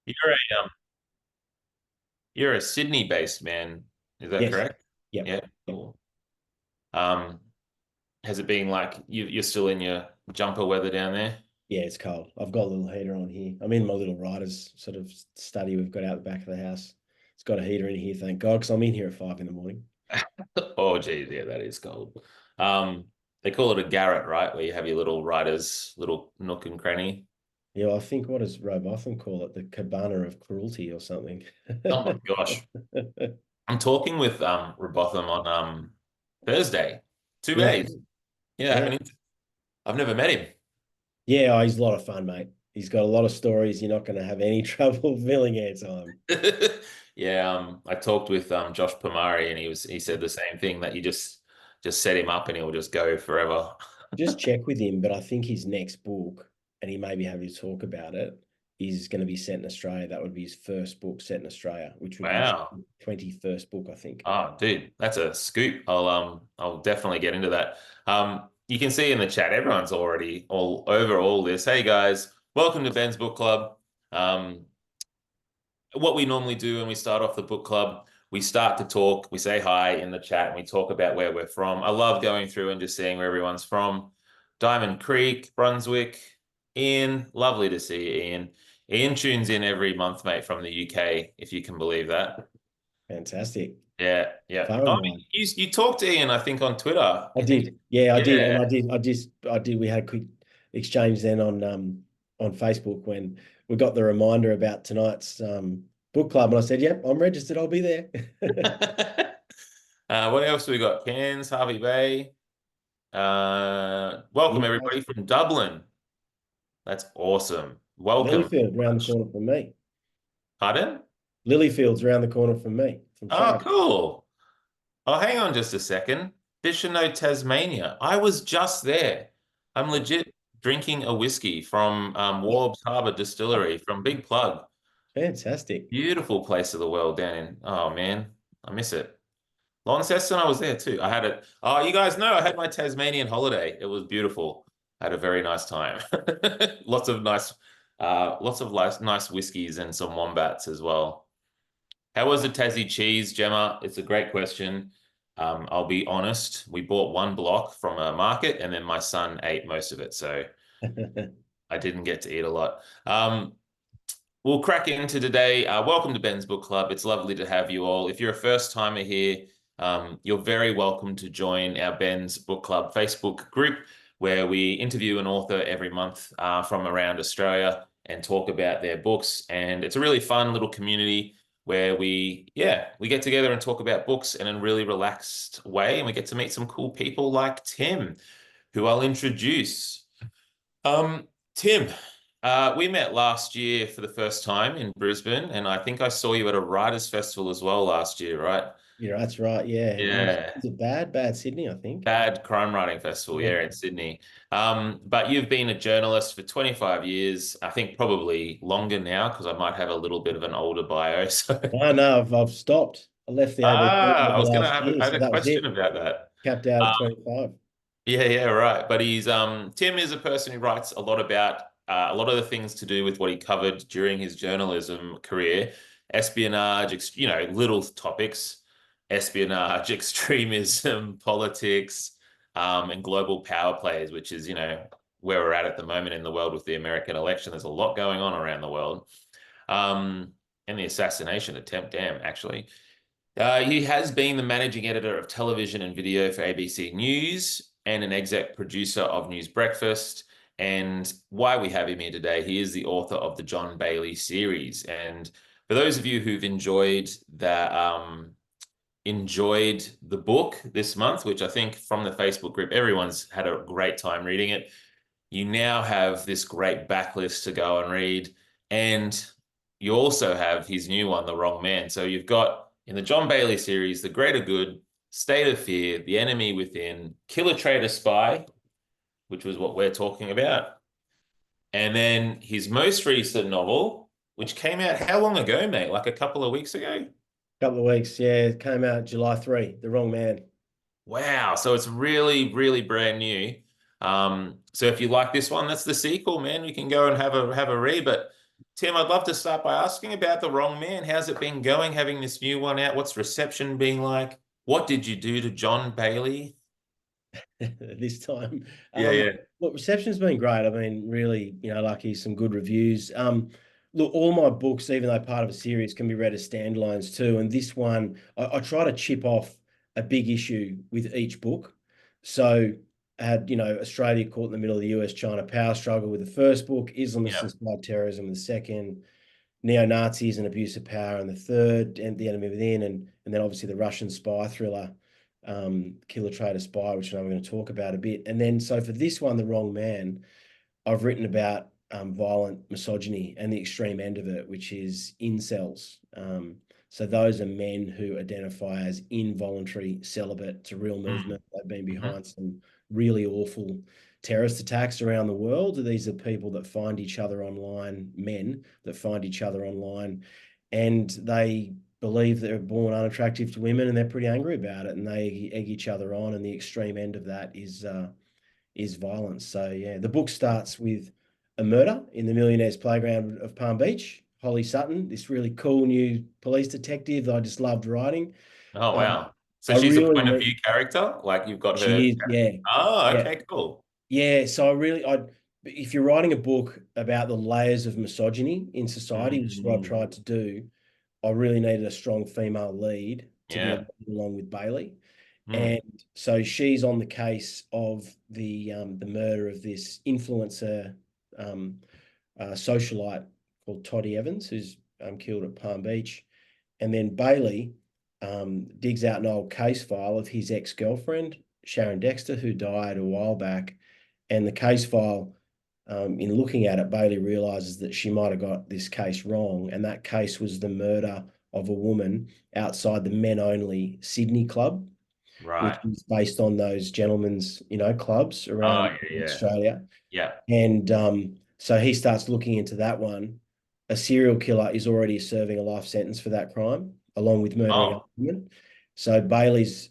You're you're a Sydney-based man, is that Yes. correct? Yep. Yeah, Yep. cool. Um, has it been like you're still in your jumper weather down there? Yeah, it's cold. I've got a little heater on here. I'm in my little writer's sort of study we've got out the back of the house. It's got a heater in here, thank God, because I'm in here at 5 in the morning. Oh, geez, yeah, that is cold. Um, they call it a garret, right? Where you have your little writer's little nook and cranny. Yeah, I think what does Robotham call it? The cabana of cruelty or something. Oh my gosh. I'm talking with Robotham on Thursday. Two Yeah, days. Yeah, yeah. I've never met him. Yeah, he's a lot of fun, mate. He's got a lot of stories. You're not going to have any trouble filling airtime. Yeah, I talked with Josh Pomari and he said the same thing that you just set him up and he'll just go forever. Just check with him, but I think his next book, and he maybe have you talk about it, is going to be set in Australia. That would be his first book set in Australia, which would be his Wow. 21st book, I think. Oh, dude, that's a scoop. I'll definitely get into that. You can see in the chat, everyone's already all over all this. Hey guys, welcome to Ben's Book Club. Um, what we normally do when we start off the book club, we start to talk, we say hi in the chat, and we talk about where we're from. I love going through and just seeing where everyone's from. Diamond Creek, Brunswick, Ian, lovely to see you, Ian. Ian tunes in every month, mate, from the UK, if you can believe that. Fantastic. Yeah, yeah. Far Oh, and wide. you talked to Ian, I think, on Twitter. I I think, did. Yeah, I did. And yeah. I did. We had a quick exchange then on Facebook when we got the reminder about tonight's book club. And I said, yep, I'm registered. I'll be there. What else we got? Cairns, Harvey Bay. Welcome Yeah, everybody from Dublin. That's awesome. Welcome. Lilyfield round the corner from me. Pardon? Lilyfield's round the corner from me, from Oh, Sharp. cool. Oh, hang on just a second. Fisherno, Tasmania. I was just there. I'm legit drinking a whiskey from Warbs Harbour Distillery from Big Plug. Fantastic. Beautiful place of the world down in. Oh man, I miss it. Launceston, I was there too. I had it. Oh, you guys know I had my Tasmanian holiday. It was beautiful. I had a very nice time. Lots of nice whiskeys and some wombats as well. How was the Tassie cheese, Gemma? It's a great question. I'll be honest. We bought one block from a market, and then my son ate most of it, so I didn't get to eat a lot. We'll crack into today. Welcome to Ben's Book Club. It's lovely to have you all. If you're a first timer here, you're very welcome to join our Ben's Book Club Facebook group, where we interview an author every month from around Australia and talk about their books. And it's a really fun little community where we get together and talk about books in a really relaxed way. And we get to meet some cool people like Tim, who I'll introduce. Tim, we met last year for the first time in Brisbane, and I think I saw you at a writers' festival as well last year, right? Yeah, that's right. Yeah, it was. Yeah. Is it bad? Bad Sydney, I think. Bad Crime Writing Festival, Yeah. yeah, in Sydney. But you've been a journalist for 25 years, I think probably longer now, because I might have a little bit of an older bio. So, No, no, I've stopped. I left the ABC I was gonna last have year, I had so a that was question it. about that. Capped out at Um, 25. Yeah, yeah, right. But he's Tim is a person who writes a lot about a lot of the things to do with what he covered during his journalism career, espionage, little topics, espionage, extremism, politics, and global power plays, which is, where we're at the moment in the world with the American election. There's a lot going on around the world. And the assassination attempt, damn, actually. He has been the managing editor of television and video for ABC News and an exec producer of News Breakfast. And why we have him here today, he is the author of the John Bailey series. And for those of you who've enjoyed the book this month, which I think from the Facebook group, everyone's had a great time reading it. You now have this great backlist to go and read. And you also have his new one, The Wrong Man. So you've got in the John Bailey series, The Greater Good, State of Fear, The Enemy Within, Killer Traitor Spy, which was what we're talking about. And then his most recent novel, which came out how long ago, mate? Like a couple of weeks ago? Couple of weeks. Yeah, it came out July 3, The Wrong Man. Wow. So it's really, really brand new. So if you like this one, that's the sequel, man. You can go and have a read. But Tim, I'd love to start by asking about The Wrong Man. How's it been going, having this new one out? What's reception been like? What did you do to John Bailey? this time. Yeah, yeah. Look, reception's been great. I mean, really, lucky, some good reviews. Look, all my books, even though part of a series, can be read as standalones too. And this one, I try to chip off a big issue with each book. So I had, Australia caught in the middle of the US-China power struggle with the first book, Islamists Yeah. and Spy Terrorism with the second, neo-Nazis and abuse of power in the third, and the enemy within, and then obviously the Russian spy thriller, Killer Traitor Spy, which I'm going to talk about a bit. And then so for this one, The Wrong Man, I've written about violent misogyny and the extreme end of it, which is incels. So those are men who identify as involuntary celibate. It's a real movement. They've been Mm-hmm. behind some really awful terrorist attacks around the world. These are people that find each other online, men that find each other online, and they believe they're born unattractive to women, and they're pretty angry about it, and they egg each other on. And the extreme end of that is violence. So yeah, the book starts with a murder in the millionaire's playground of Palm Beach. Holly Sutton, this really cool new police detective that I just loved writing. Oh, Um, wow. So I she's a really point of need, view character? Like you've got her. she is, yeah, Oh, yeah, okay, cool. yeah. So if you're writing a book about the layers of misogyny in society, which is what I've Mm, tried to do, I really needed a strong female lead to be yeah. able to get along with Bailey. Mm, And so she's on the case of the murder of this influencer um, socialite called Toddy Evans, who's killed at Palm Beach. And then Bailey digs out an old case file of his ex-girlfriend, Sharon Dexter, who died a while back. And the case file, in looking at it, Bailey realizes that she might have got this case wrong. And that case was the murder of a woman outside the men only Sydney club, which right. is based on those gentlemen's, clubs Oh, around yeah, yeah. Australia. Yeah. And so he starts looking into that one. A serial killer is already serving a life sentence for that crime, along with murdering a Oh, woman. So Bailey's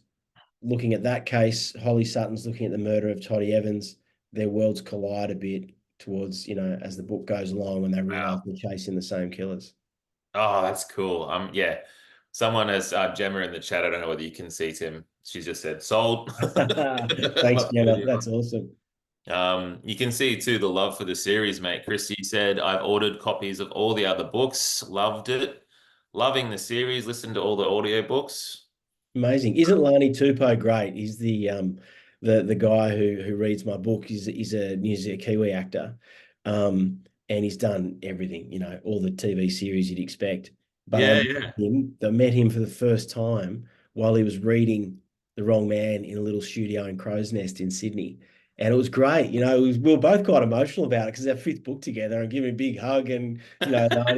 looking at that case. Holly Sutton's looking at the murder of Toddy Evans. Their worlds collide a bit towards, as the book goes along, when they realize wow. they're chasing the same killers. Oh, that's cool. Yeah. Someone has Gemma in the chat. I don't know whether you can see Tim. She just said sold. Thanks, Love the Gemma. video. That's awesome. You can see too the love for the series, mate. Christy said, I've ordered copies of all the other books, loved it. Loving the series, listened to all the audio books. Amazing. Isn't Lani Tupo great? He's the guy who reads my book. He's a New Zealand Kiwi actor. And he's done everything, all the TV series you'd expect. But Yeah, yeah. I met him for the first time while he was reading The Wrong Man in a little studio in Crow's Nest in Sydney. And it was great. We were both quite emotional about it because our fifth book together, and give him a big hug. And,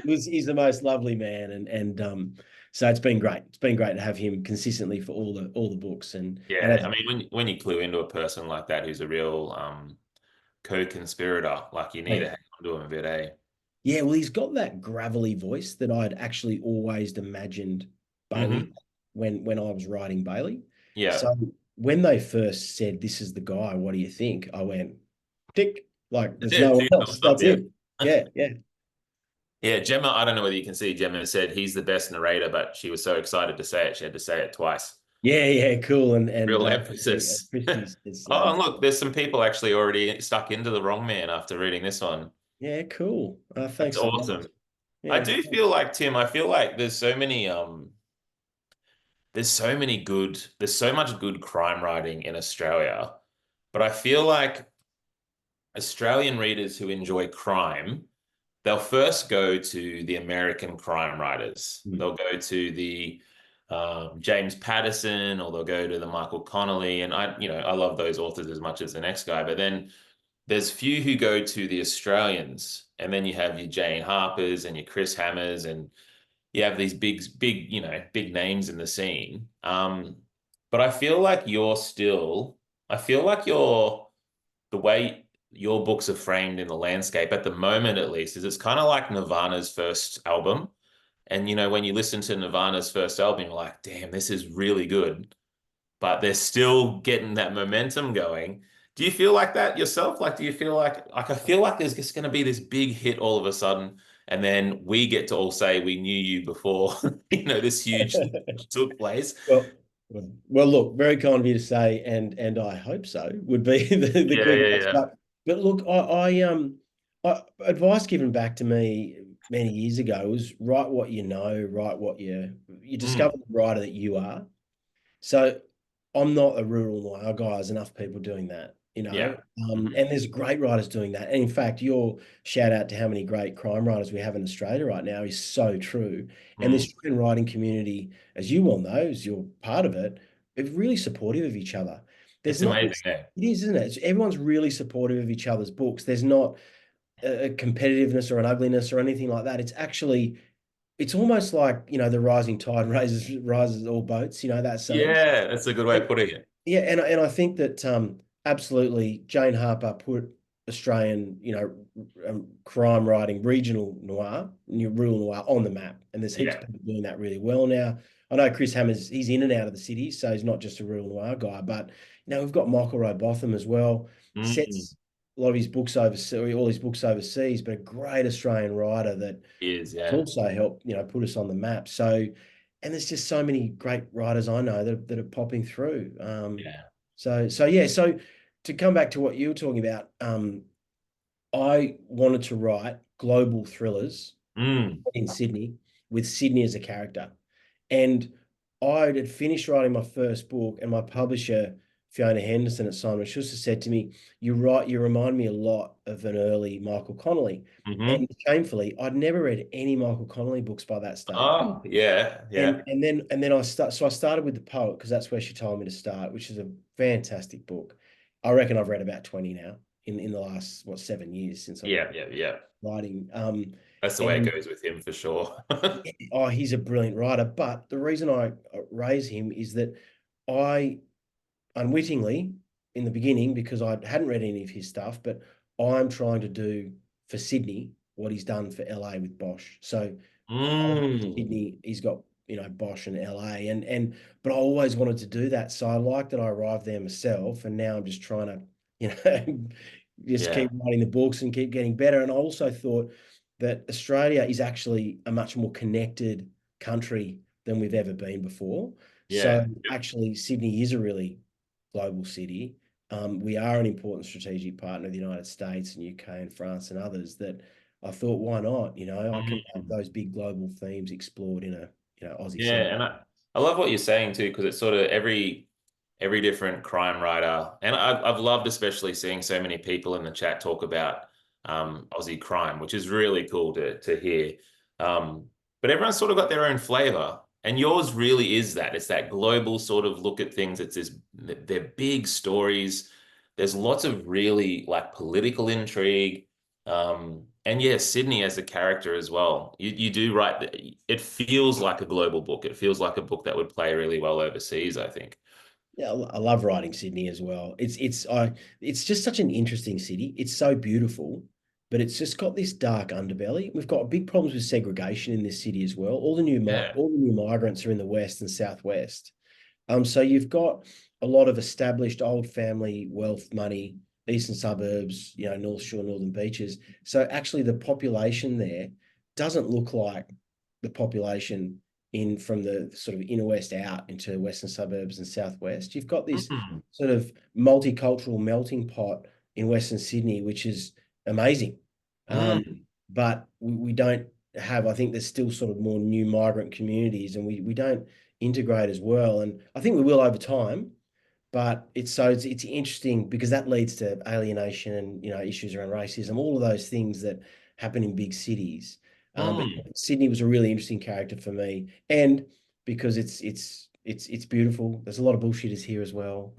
he's the most lovely man. And so it's been great. It's been great to have him consistently for all the books. And Yeah. as, I mean, when you clue into a person like that who's a real co-conspirator, like you need to hey, hang on to him a bit, eh? yeah, well, he's got that gravelly voice that I'd actually always imagined Bailey Hmm. when I was writing Bailey. Yeah. So when they first said, "This is the guy, what do you think?" I went, tick, like That's there's it. no one Two else. thumbs up, That's yeah. it. Yeah, yeah. Yeah, Gemma, I don't know whether you can see, Gemma said he's the best narrator, but she was so excited to say it, she had to say it twice. Yeah, yeah, cool. And Real yeah, emphasis. Christy says, Oh, and look, there's some people actually already stuck into The Wrong Man after reading this one. yeah, cool. That's Thanks so much. awesome. I Yeah. do feel like, Tim, I feel like there's so much good crime writing in Australia, but I feel like Australian readers who enjoy crime, they'll first go to the American crime writers. Mm. They'll go to the James Patterson, or they'll go to the Michael Connolly. And I love those authors as much as the next guy. But then there's few who go to the Australians. And then you have your Jane Harpers and your Chris Hammers, and you have these big, big names in the scene. But I feel like the way your books are framed in the landscape at the moment, at least, is it's kind of like Nirvana's first album. And when you listen to Nirvana's first album, you're like, damn, this is really good. But they're still getting that momentum going. Do you feel like that yourself? Like, do you feel like I feel like there's just going to be this big hit all of a sudden, and then we get to all say we knew you before this huge took place. Well, look, very kind of you to say, and I hope so, would be the Yeah, quick yeah, answer. yeah. But look, advice given back to me many years ago was write what you know, write what you discover Mm, the writer that you are. So I'm not a rural noir guy. There's enough people doing that, yeah. Mhm. and there's great writers doing that. And in fact, your shout out to how many great crime writers we have in Australia right now is so true. And the Mm. Australian writing community, as you well know, as you're part of it, is really supportive of each other. There's It's not amazing, this, eh? it is, isn't it? Everyone's really supportive of each other's books. There's not a competitiveness or an ugliness or anything like that. It's actually, it's almost like, the rising tide rises all boats, that saying. Yeah, that's a good way of putting it. Yeah, and I think that absolutely Jane Harper put Australian, crime writing, regional noir, rural noir on the map, and there's heaps of Yeah. people doing that really well now. I know Chris Hammers, he's in and out of the city, so he's not just a rural noir guy, but we've got Michael Robotham as well. Mm. Sets a lot of his books overseas, all his books overseas, but a great Australian writer that Is, has yeah. also helped, put us on the map. So, and there's just so many great writers I know that are popping through. Yeah. So yeah. So to come back to what you were talking about, I wanted to write global thrillers Mm. in Sydney with Sydney as a character, and I had finished writing my first book, and my publisher Fiona Henderson at Simon Schuster said to me, You remind me a lot of an early Michael Connolly." Hmm. And shamefully, I'd never read any Michael Connolly books by that stage. Oh, yeah, And yeah. and then and then I started with The Poet because that's where she told me to start, which is a fantastic book. I reckon I've read about 20 now in the last 7 years since I've Yeah, yeah, yeah. writing. That's the way it And goes with him for sure. oh, he's a brilliant writer. But the reason I raise him is that I unwittingly in the beginning, because I hadn't read any of his stuff, but I'm trying to do for Sydney what he's done for LA with Bosch. So Mm. Sydney, he's got Bosch and LA, and but I always wanted to do that. So I like that I arrived there myself, and now I'm just trying to just Yeah, keep writing the books and keep getting better. And I also thought that Australia is actually a much more connected country than we've ever been before. So yeah. actually, Sydney is a really global city. We are an important strategic partner of the United States and UK and France and others that I thought, why not? I can have Mm. those big global themes explored in a Aussie setting. Yeah, and I love what you're saying too, because it's sort of every different crime writer, and I've loved especially seeing so many people in the chat talk about Aussie crime, which is really cool to hear. But everyone's sort of got their own flavor, and yours really is that. It's that global sort of look at things. It's this they're big stories. There's lots of really like political intrigue. And yeah, Sydney as a character as well. You do write that it feels like a global book. It feels like a book that would play really well overseas, I think. Yeah, I love writing Sydney as well. It's just such an interesting city. It's so beautiful, but it's just got this dark underbelly. We've got big problems with segregation in this city as well. Yeah. All the new migrants are in the west and southwest. So you've got a lot of established old family wealth, money, eastern suburbs, North Shore, Northern Beaches. So actually, the population there doesn't look like the population in from the sort of inner west out into western suburbs and southwest. You've got this Mm. sort of multicultural melting pot in Western Sydney, which is amazing. Mm. But we don't have, I think there's still sort of more new migrant communities and we don't integrate as well. And I think we will over time, but it's interesting because that leads to alienation and issues around racism, all of those things that happen in big cities. But Mm. Sydney was a really interesting character for me, and because it's beautiful. There's a lot of bullshitters here as well.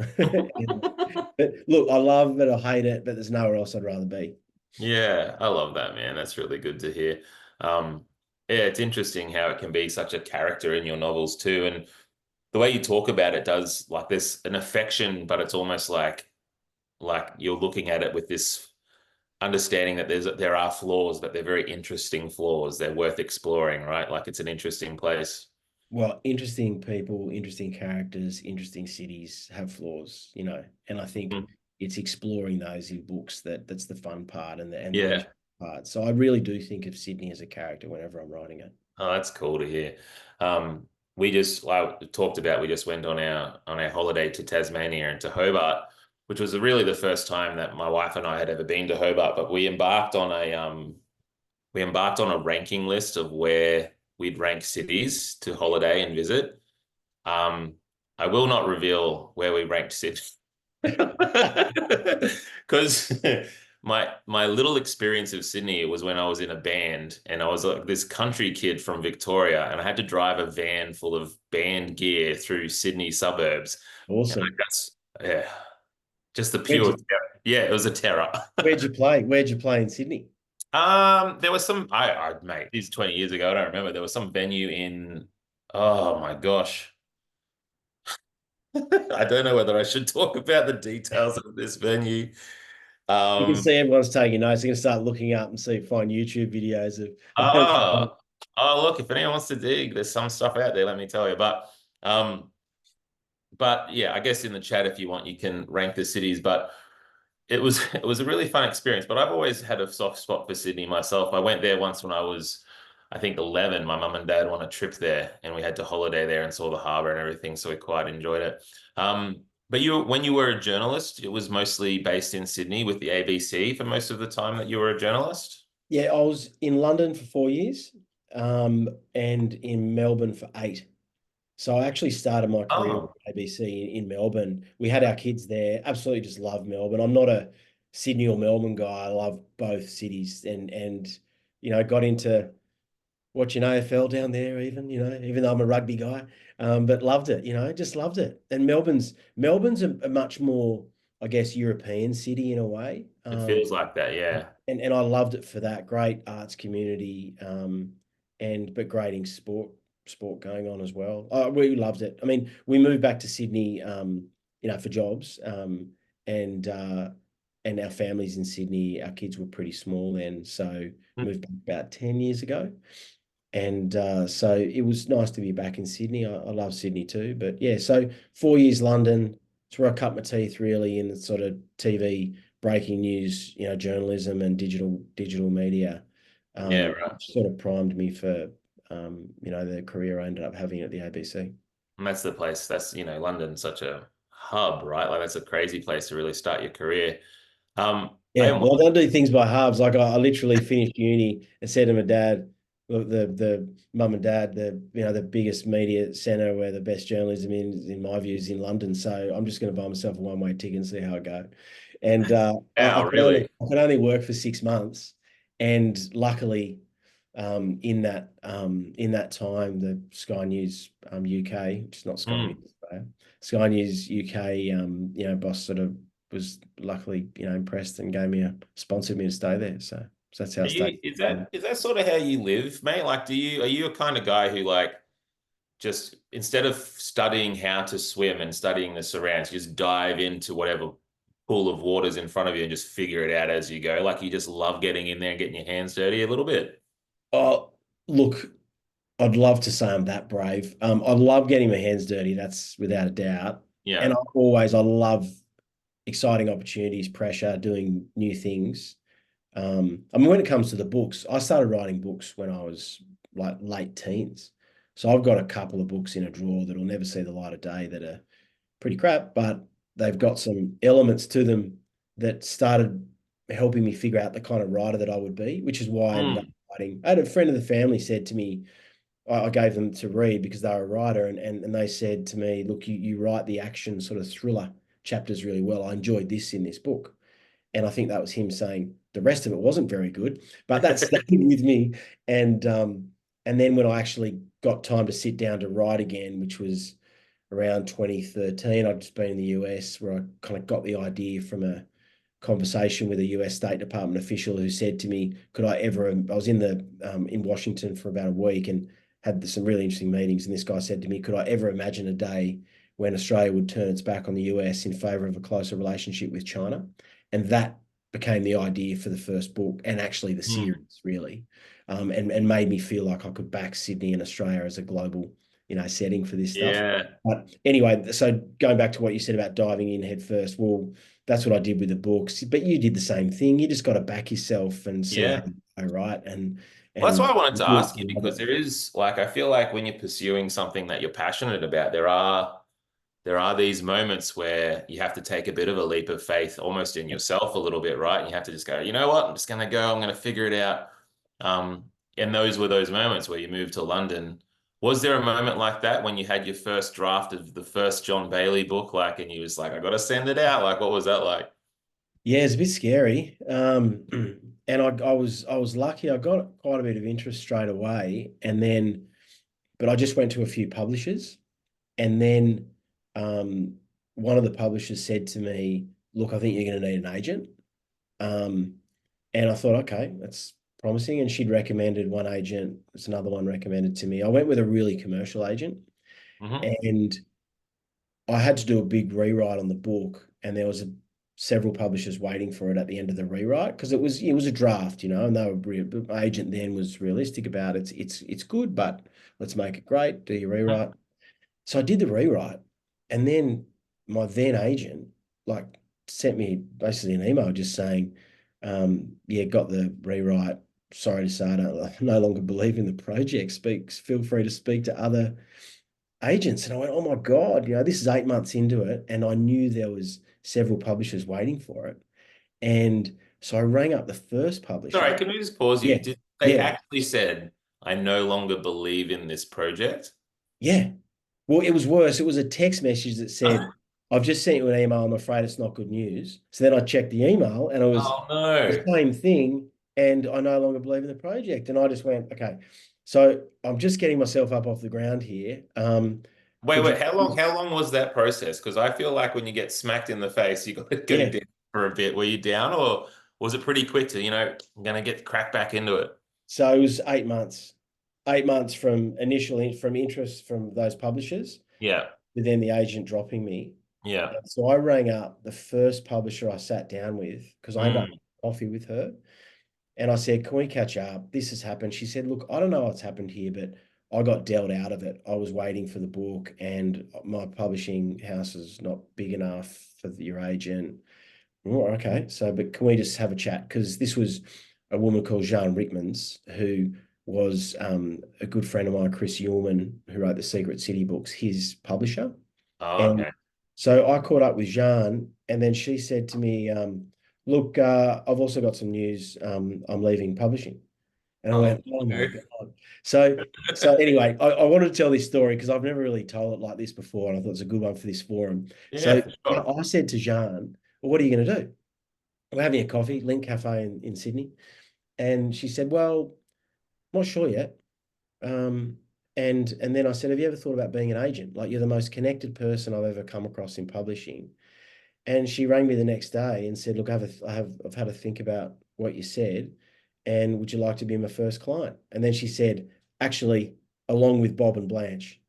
But look, I love it, I hate it, but there's nowhere else I'd rather be. Yeah, I love that, man. That's really good to hear. Um, yeah, it's interesting how it can be such a character in your novels too. And the way you talk about it does like there's an affection, but it's almost like you're looking at it with this understanding that there are flaws, but they're very interesting flaws. They're worth exploring, right? Like it's an interesting place. Well, interesting people, interesting characters, interesting cities have flaws, and I think Mm. it's exploring those in books that's the fun part and the Yeah. part. So I really do think of Sydney as a character whenever I'm writing it. Oh, that's cool to hear. We just like talked about we just went on our holiday to Tasmania and to Hobart, which was really the first time that my wife and I had ever been to Hobart. But we embarked on a ranking list of where we'd rank cities to holiday and visit. Um, I will not reveal where we ranked cities because my little experience of Sydney was when I was in a band and I was like this country kid from Victoria and I had to drive a van full of band gear through Sydney suburbs. And I Awesome. just yeah, just the Where'd pure you terror. Yeah, it was a terror. where'd you play? Where'd you play in Sydney? There was some mate, this is 20 years ago. I don't remember. There was some venue in oh my gosh. I don't know whether I should talk about the details of this venue. You can Um, see everyone's taking notes. You can start looking up and find YouTube videos of oh, oh, look, if anyone wants to dig, there's some stuff out there, let me tell you. Um, but yeah, I guess in the chat, if you want, you can rank the cities. But it was a really fun experience. But I've always had a soft spot for Sydney myself. I went there once when I was, I think, 11. My mum and dad won a trip there, and we had to holiday there and saw the harbour and everything. So we quite enjoyed it. But when you were a journalist, it was mostly based in Sydney with the ABC for most of the time that you were a journalist. Yeah, I was in London for 4 years, and in Melbourne for 8. So I actually started my career Oh, with ABC in Melbourne. We had our kids there. Absolutely just love Melbourne. I'm not a Sydney or Melbourne guy. I love both cities and got into watching AFL down there even though I'm a rugby guy. But loved it, just loved it. And Melbourne's a much more, I guess, European city in a way. it feels like that, yeah. And I loved it for that. Great arts community, but grading sport going on as well. We loved it. I mean, we moved back to Sydney, for jobs, and our families in Sydney. Our kids were pretty small then, so moved back about 10 years ago. And so it was nice to be back in Sydney. I love Sydney too. But yeah, so 4 years London. It's where I cut my teeth really in the sort of TV breaking news, journalism and digital media. Yeah, right. Sort of primed me for the career I ended up having at the ABC. And that's the place. That's, London's such a hub, right? Like that's a crazy place to really start your career. I Yeah, am, well, I don't do things by halves. Like I literally finished uni and said to my dad, look, the mum and dad, the biggest media center where the best journalism in my view is in London. So I'm just going to buy myself a one-way ticket and see how I go. And I wow, could only really? I could only work for 6 months, and luckily, in that time, the Sky News UK, which is not Sky News Mm. Australia, Sky News UK, boss sort of was luckily, impressed and sponsored me to stay there. So that's how I Are stayed. you, is that sort of how you live, mate? Like, are you a kind of guy who like just instead of studying how to swim and studying the surrounds, you just dive into whatever pool of water's in front of you and just figure it out as you go? Like you just love getting in there and getting your hands dirty a little bit. Oh, look, I'd love to say I'm that brave. I love getting my hands dirty. That's without a doubt. And Yeah. I love exciting opportunities, pressure, doing new things. I mean, when it comes to the books, I started writing books when I was like late teens. So I've got a couple of books in a drawer that'll never see the light of day that are pretty crap, but they've got some elements to them that started helping me figure out the kind of writer that I would be, which is why I ended up Mm. writing. I had a friend of the family said to me, I gave them to read because they were a writer, and they said to me, look, you write the action sort of thriller chapters really well. I enjoyed this in this book. And I think that was him saying the rest of it wasn't very good, but that stayed with me. And then when I actually got time to sit down to write again, which was around 2013, I'd just been in the US where I kind of got the idea from a conversation with a US State Department official who said to me, I was in Washington for about a week and had some really interesting meetings. And this guy said to me, could I ever imagine a day when Australia would turn its back on the US in favor of a closer relationship with China? And that became the idea for the first book and actually the Mm. series, really, and made me feel like I could back Sydney and Australia as a global, setting for this stuff. Yeah. But anyway, so going back to what you said about diving in head first, well, that's what I did with the books. But you did the same thing. You just got to back yourself and see how Yeah. you go, right? Well, that's why And I wanted to do it ask you, for because another. there is like, I feel like when you're pursuing something that you're passionate about, there are these moments where you have to take a bit of a leap of faith almost in yourself a little bit, right? And you have to just go, you know what? I'm just gonna go, I'm gonna figure it out. And those were those moments where you moved to London. Was there a moment like that when you had your first draft of the first John Bailey book, like, and you was like, I gotta send it out? Like, what was that like? Yeah, it's a bit scary. And I was lucky. I got quite a bit of interest straight away, and then, but I just went to a few publishers, and then um, one of the publishers said to me, "Look, I think you're going to need an agent." Um, and I thought, okay, that's promising. And she'd recommended one agent. There's another one recommended to me. I went with a really commercial agent, Hmm. and I had to do a big rewrite on the book, and there was several publishers waiting for it at the end of the rewrite because it was a draft, and they were my agent then was realistic about it. It's good, but let's make it great. Do your rewrite. So I did the rewrite, and then my then agent like sent me basically an email just saying, "Yeah, got the rewrite. Sorry to say, I no longer believe in the project. Speaks. Feel free to speak to other agents." And I went, "Oh my God, this is 8 months into it." And I knew there was several publishers waiting for it. And so I rang up the first Sorry, publisher. can we just pause you? Yeah, Did they yeah, actually said, I no longer believe in this project? yeah. Well, it was worse. It was a text message that said, "I've just sent you an email. I'm afraid it's not good news." So then I checked the email and it was Oh the no. same thing. And I no longer believe in the project. And I just went, okay. So I'm just getting myself up off the ground here. Wait, Could you wait, how long was that process? Because I feel like when you get smacked in the face, you got to go Yeah. down for a bit. Were you down, or was it pretty quick to, I'm gonna get cracked back into it? So it was 8 months. 8 months from from interest from those publishers, Yeah, but then the agent dropping me. yeah. So I rang up the first publisher I sat down with because I ended up Mm. coffee with her. And I said, "Can we catch up? This has happened." She said, "Look, I don't know what's happened here, but I got dealt out of it. I was waiting for the book, and my publishing house is not big enough for your agent." Oh, okay. So, but can we just have a chat? Because this was a woman called Jean Rickmans, who was a good friend of mine, Chris Ullman, who wrote the Secret City books, his publisher. Oh, And okay. so I caught up with Jean, and then she said to me, "Look, I've also got some news. I'm leaving publishing." And I Oh went, "Oh my no. God." So anyway, I wanted to tell this story because I've never really told it like this before, and I thought it's a good one for this forum. Yeah, So for yeah, sure. I said to Jean, "Well, what are you going to do?" We're having a coffee, Link Cafe in Sydney. And she said, "Well, not sure yet." Um, and then I said, "Have you ever thought about being an agent? Like you're the most connected person I've ever come across in publishing." And she rang me the next day and said, "Look, I've had to think about what you said, and would you like to be my first client?" And then she said, "Actually, along with Bob and Blanche."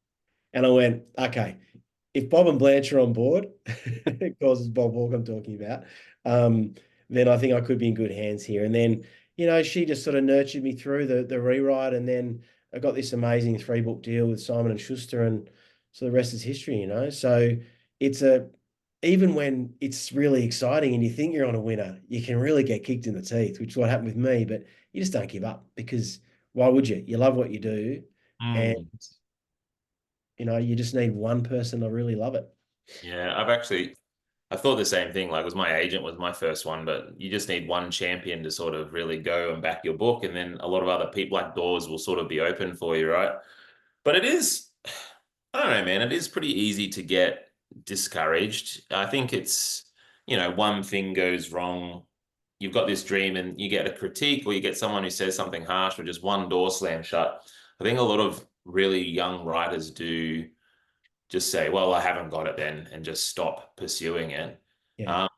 And I went, "Okay, if Bob and Blanche are on board, it causes Bob Walk I'm talking about, um, then I think I could be in good hands here." And then, she just sort of nurtured me through the rewrite, and then I got this amazing 3 book deal with Simon and Schuster, and so the rest is history. So it's even when it's really exciting and you think you're on a winner, you can really get kicked in the teeth, which is what happened with me. But you just don't give up because why would you? You love what you do, and Mm. you just need one person to really love it. Yeah, I thought the same thing. Like, it was my agent was my first one, but you just need one champion to sort of really go and back your book, and then a lot of other people, like doors, will sort of be open for you, right? But it is, I don't know, man. It is pretty easy to get discouraged. I think it's, one thing goes wrong. You've got this dream and you get a critique or you get someone who says something harsh or just one door slam shut. I think a lot of really young writers do just say, well, I haven't got it then, and just stop pursuing it. Yeah. Um,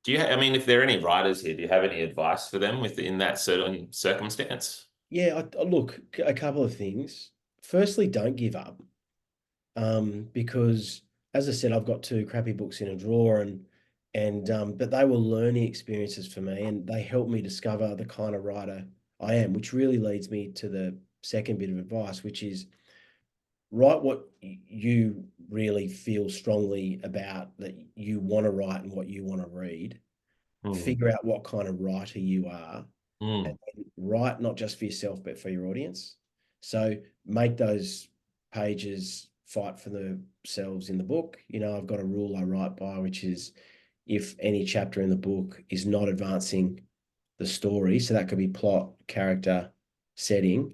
I mean, if there are any writers here, do you have any advice for them within that certain circumstance? Yeah, look, a couple of things. Firstly, don't give up. Because as I said, I've got 2 crappy books in a drawer, but they were learning experiences for me, and they helped me discover the kind of writer I am, which really leads me to the second bit of advice, which is write what you really feel strongly about that you want to write and what you want to read. Mm, Figure out what kind of writer you are, and mm, then write not just for yourself but for your audience. So make those pages fight for themselves in the book. I've got a rule I write by, which is if any chapter in the book is not advancing the story, so that could be plot, character, setting.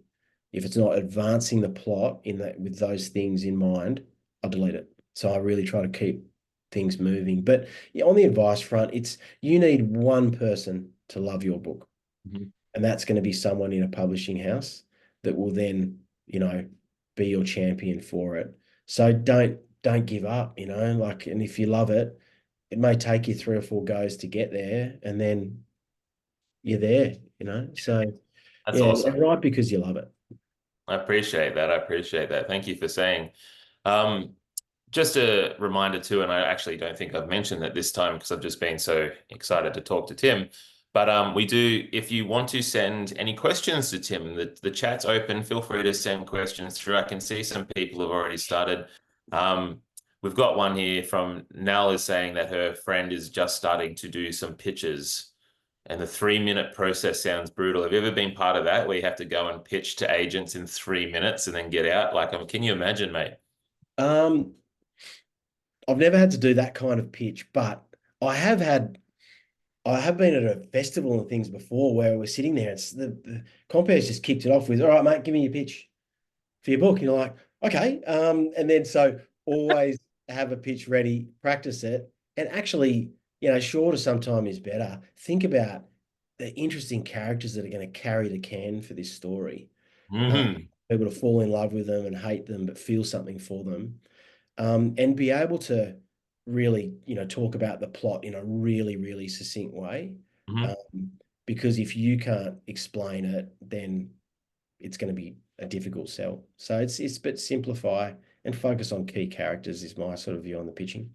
If it's not advancing the plot in that with those things in mind, I'll delete it. So I really try to keep things moving. But yeah, on the advice front, it's you need one person to love your book, mhm. and that's going to be someone in a publishing house that will then, be your champion for it. So don't give up, like, and if you love it, it may take you 3 or 4 goes to get there, and then you're there. So That's yeah, awesome. and write because you love it. I appreciate that. I appreciate that. Thank you for saying. Um, just a reminder too, and I actually don't think I've mentioned that this time because I've just been so excited to talk to Tim. But we do, if you want to send any questions to Tim, the chat's open. Feel free to send questions through. I can see some people have already started. Um, we've got one here from Nell is saying that her friend is just starting to do some pitches. And the 3 minute process sounds brutal. Have you ever been part of that where you have to go and pitch to agents in 3 minutes and then get out? Like, can you imagine, mate? Um, I've never had to do that kind of pitch, but I have been at a festival and things before where we're sitting there. It's the compere just kicked it off with, "All right, mate, give me your pitch for your book." And you're like, "Okay." And then so always have a pitch ready, practice it, and actually, shorter sometime is better. Think about the interesting characters that are going to carry the can for this story. Uh, Hmm. People to fall in love with them and hate them, but feel something for them, and be able to really, talk about the plot in a really, really succinct way. Hmm. Um, because if you can't explain it, then it's going to be a difficult sell. So it's but simplify and focus on key characters is my sort of view on the pitching.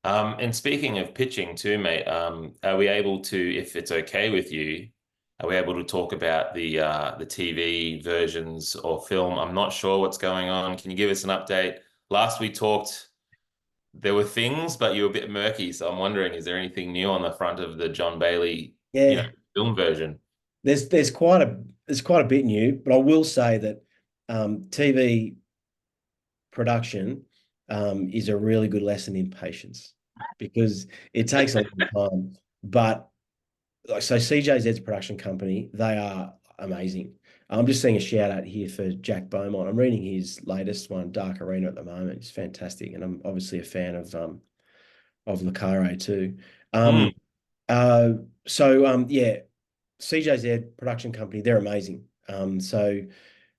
And speaking of pitching too, mate, are we able to, if it's okay with you, are we able to talk about the TV versions or film? I'm not sure what's going on. Can you give us an update? Last we talked, there were things, but you were a bit murky. So I'm wondering, is there anything new on the front of the John Bailey, Yeah, film version? there's quite a bit new, but I will say that TV production is a really good lesson in patience because it takes a long time. But like so CJZ's production company, they are amazing. I'm just seeing a shout out here for Jack Beaumont. I'm reading his latest one, Dark Arena, at the moment. It's fantastic, and I'm obviously a fan of Le Carre too. Hmm. Um, uh, yeah, CJZ production company, they're amazing. So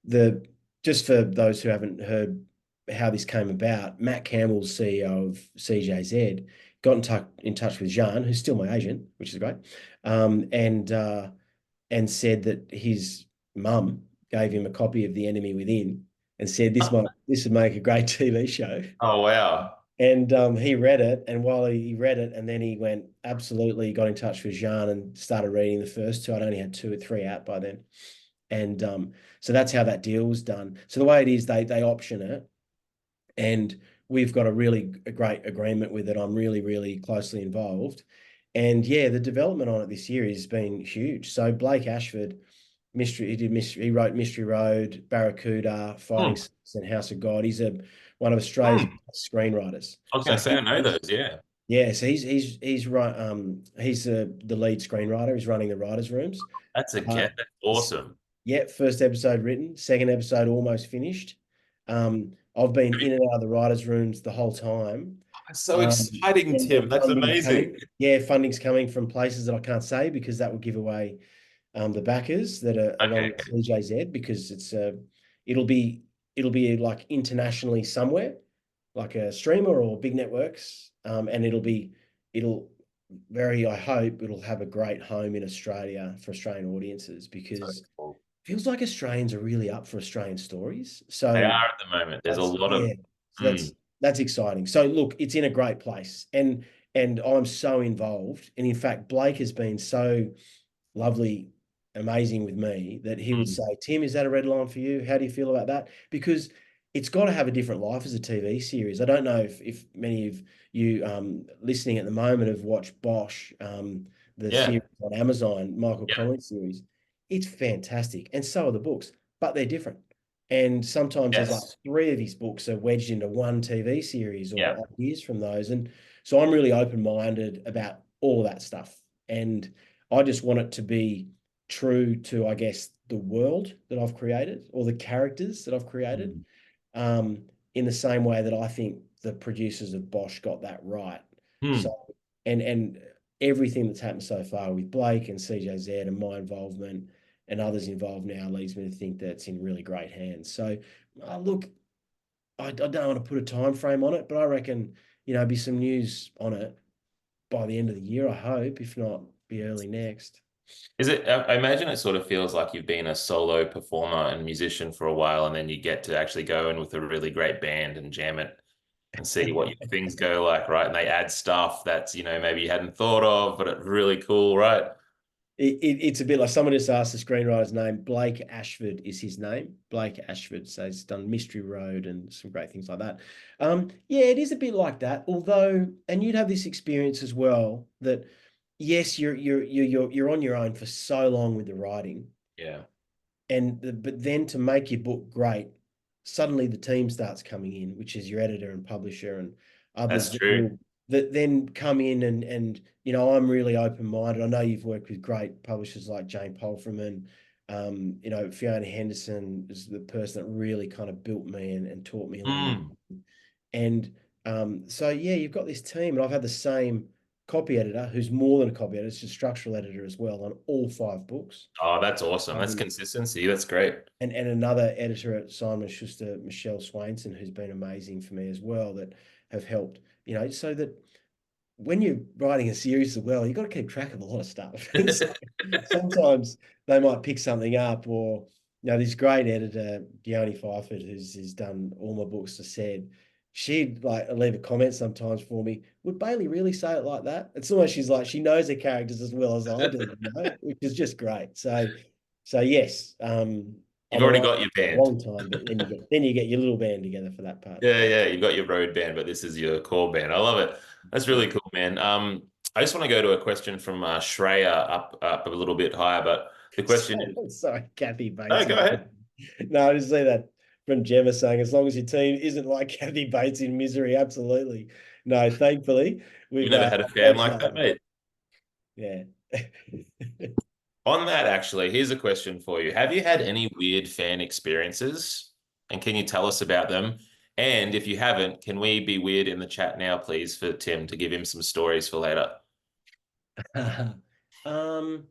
the just for those who haven't heard how this came about, Matt Campbell's CEO of CJZ got in touch with Jean, who's still my agent, which is great, um, and uh, and said that his mum gave him a copy of The Enemy Within and said this would make a great TV show. Oh, wow. And he read it, and while he read it, and then he went absolutely got in touch with Jean and started reading the first two. I'd only had 2 or 3 out by then, and so that's how that deal was done. So the way it is, they option it, and we've got a great agreement with it. I'm really, really closely involved. And yeah, the development on it this year has been huge. So Blake Ashford, he wrote Mystery Road, Barracuda, Fighting Hmm. Six, and House of God. He's one of Australia's Hmm. best screenwriters. I was So going to say, I know those. Yeah. yeah, so he's right. He's the lead screenwriter. He's running the writers' rooms. That's a Uh, get. That's awesome. yeah, first episode written, second episode almost finished. I've been in and out of the writers' rooms the whole time. That's so exciting, Tim. And That's funding's amazing. coming. Yeah, funding's coming from places that I can't say because that will give away the backers that are along Okay. with CJZ because it'll be like internationally somewhere, like a streamer or big networks, and it'll I hope it'll have a great home in Australia for Australian audiences So because cool. feels like Australians are really up for Australian stories. They are So at the moment. There's a that's lot of. yeah. So Hmm. that's exciting. So look, it's in a great place, and I'm so involved. And in fact, Blake has been so lovely, amazing with me that he would Hmm. say, "Tim, is that a red line for you? How do you feel about that?" Because it's got to have a different life as a TV series. I don't know if many of you listening at the moment have watched Bosch, the Yeah. series on Amazon, Michael Yeah. Collins series. It's fantastic, and so are the books, but they're different. And sometimes there's like Yes. three of his books are wedged into one TV series Yeah. or ideas from those. And so I'm really open-minded about all that stuff. And I just want it to be true to, I guess, the world that I've created or the characters that I've created, Mm. um, in the same way that I think the producers of Bosch got that right. So, Hmm. and everything that's happened so far with Blake and CJZ and my involvement and others involved now leads me to think that it's in really great hands. So, look, I don't want to put a time frame on it, but I reckon, be some news on it by the end of the year, I hope. If not, be early next. Is it, I imagine it sort of feels like you've been a solo performer and musician for a while, and then you get to actually go in with a really great band and jam it and see what your things go like, right? And they add stuff that's, maybe you hadn't thought of, but it's really cool, right? It's a bit like someone just asked the screenwriter's name. Blake Ashford is his name. Blake Ashford. So he's done Mystery Road and some great things like that. Yeah, it is a bit like that. Although, and you'd have this experience as well that yes, you're on your own for so long with the writing, Yeah, but then to make your book great, suddenly the team starts coming in, which is your editor and publisher and that's others true. that then come in and I'm really open minded. I know you've worked with great publishers like Jane Polframan. Fiona Henderson is the person that really kind of built me and taught me along the Mm. way. And so yeah, you've got this team, and I've had the same copy editor who's more than a copy editor, it's just structural editor as well on all 5 books. Oh, that's awesome. That's Um, consistency. That's great. and another editor at Simon Schuster, Michelle Swainson, who's been amazing for me as well, that have helped, so that when you're writing a series as well, you've got to keep track of a lot of stuff. And so sometimes they might pick something up, or this great editor, Gioni Fyford, who's done all my books, has said she'd like leave a comment sometimes for me. Would Bailey really say it like that? It's almost she's like she knows her characters as well as I do, which is just great. So yes, You've I'm a already writer got your for a band. long time, but then you get your little band together for that part. Yeah, yeah, you've got your road band, but this is your core band. I love it. That's Yeah. really cool, man. I just want to go to a question from Shreya up a little bit higher, but the question is, Sorry, Kathy no, Bates. go ahead. No, I just see that from Gemma saying, as long as your team isn't like Kathy Bates in Misery, absolutely. No, thankfully, You've we've never had a fan watched like that that, one. mate. Yeah. On that, actually, here's a question for you. Have you had any weird fan experiences? And can you tell us about them? And if you haven't, can we be weird in the chat now, please, for Tim to give him some stories for later? Um,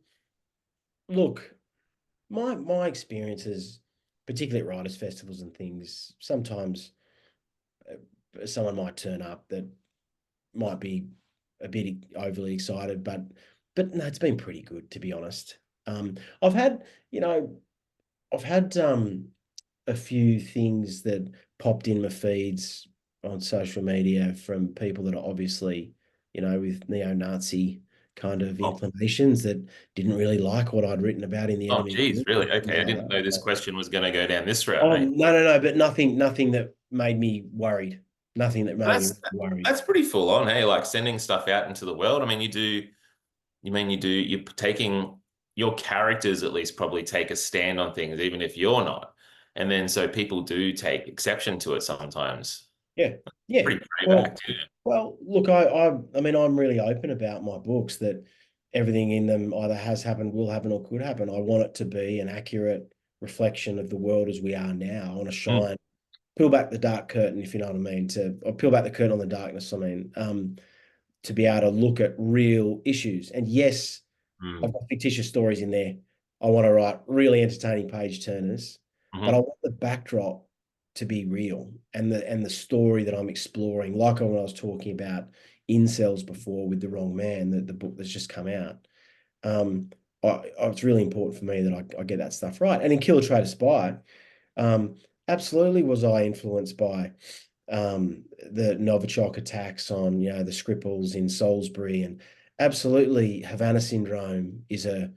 Look, my experiences, particularly at writers' festivals and things, sometimes someone might turn up that might be a bit overly excited, but no, it's been pretty good to be honest. I've had, you know, I've had a few things that popped in my feeds on social media from people that are obviously, with neo-Nazi kind of Oh, inclinations that didn't really like what I'd written about in the oh, enemy geez, group really? and things Okay, I like didn't know this that. question was going to go down this route, Oh, mate. no, but nothing that made me worried. Nothing that made me That's really worried. that's pretty full on, hey? Like sending stuff out into the world. I mean, you're taking your characters at least probably take a stand on things, even if you're not. And then so people do take exception to it sometimes. Yeah, yeah. Pretty Well, payback too. look, I mean, I'm really open about my books that everything in them either has happened, will happen, or could happen. I want it to be an accurate reflection of the world as we are now. I want to Mm, peel back the dark curtain, if you know what I mean, or peel back the curtain on the darkness. I mean, to be able to look at real issues. And yes, I've mm, got fictitious stories in there. I want to write really entertaining page turners, but I mhm, want the backdrop to be real and the story that I'm exploring, like when I was talking about incels before with The Wrong Man, the book that's just come out. Um, it's really important for me that I get that stuff right. And in Kill a Traitor Spy, um, absolutely was I influenced by the Novichok attacks on, the Skripals in Salisbury, and absolutely Havana syndrome is a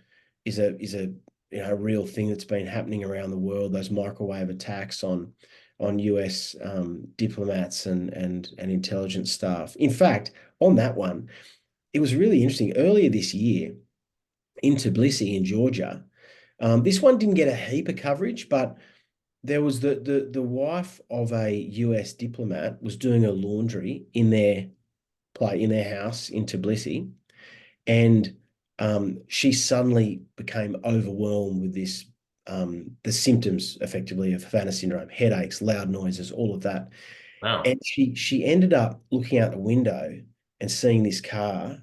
real thing that's been happening around the world. Those microwave attacks on on US diplomats and intelligence staff. In fact, on that one, it was really interesting. Earlier this year in Tbilisi in Georgia, this one didn't get a heap of coverage, but there was the wife of a US diplomat was doing her laundry in their house in Tbilisi, and she suddenly became overwhelmed with this the symptoms effectively of Havana syndrome, headaches, loud noises, all of that. Wow. And she ended up looking out the window and seeing this car,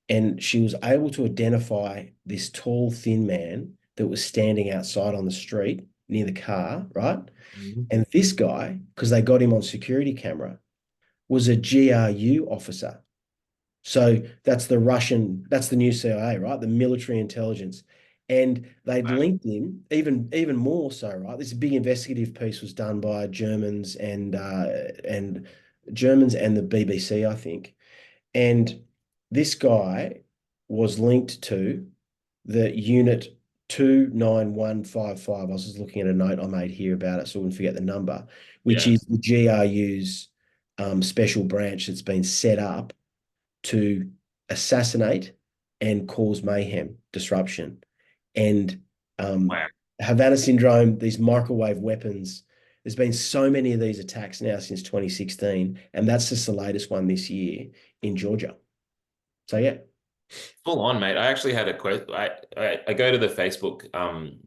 and she was able to identify this tall, thin man that was standing outside on the street near the car, right? Mhm. And this guy, because they got him on security camera, was a GRU officer. So that's the new CIA, right? The military intelligence. And they'd Wow. linked him even more so, right? This big investigative piece was done by Germans and the BBC, I think. And this guy was linked to the unit 29155. I was just looking at a note I made here about it, so I wouldn't forget the number, which Yeah. is the GRU's special branch that's been set up to assassinate and cause mayhem, disruption. And Wow. Havana syndrome, these microwave weapons, there's been so many of these attacks now since 2016, and that's just the latest one this year in Georgia. So yeah. Full on, mate. I actually had a question. I go to the Facebook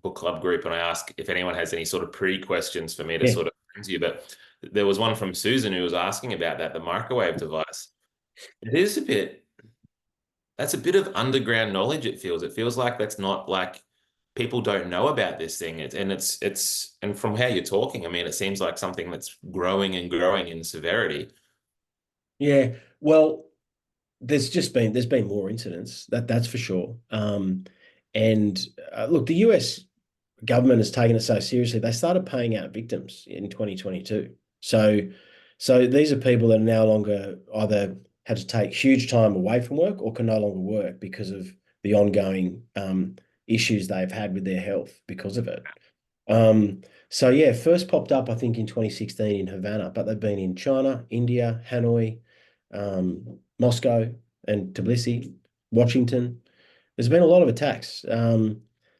book club group and I ask if anyone has any sort of pre-questions for me to Yeah. sort of answer you. But there was one from Susan who was asking about that, the microwave device. It is a bit, that's a bit of underground knowledge, it feels. It feels like that's not like people don't know about this thing. And from how you're talking, I mean, it seems like something that's growing and growing in severity. Yeah. Well, there's been more incidents, that's for sure. And look, the US government has taken it so seriously. They started paying out victims in 2022. So these are people that are no longer either had to take huge time away from work or can no longer work because of the ongoing issues they've had with their health because of it. So yeah, first popped up I think in 2016 in Havana, but they've been in China, India, Hanoi, Moscow, and Tbilisi, Washington. There's been a lot of attacks.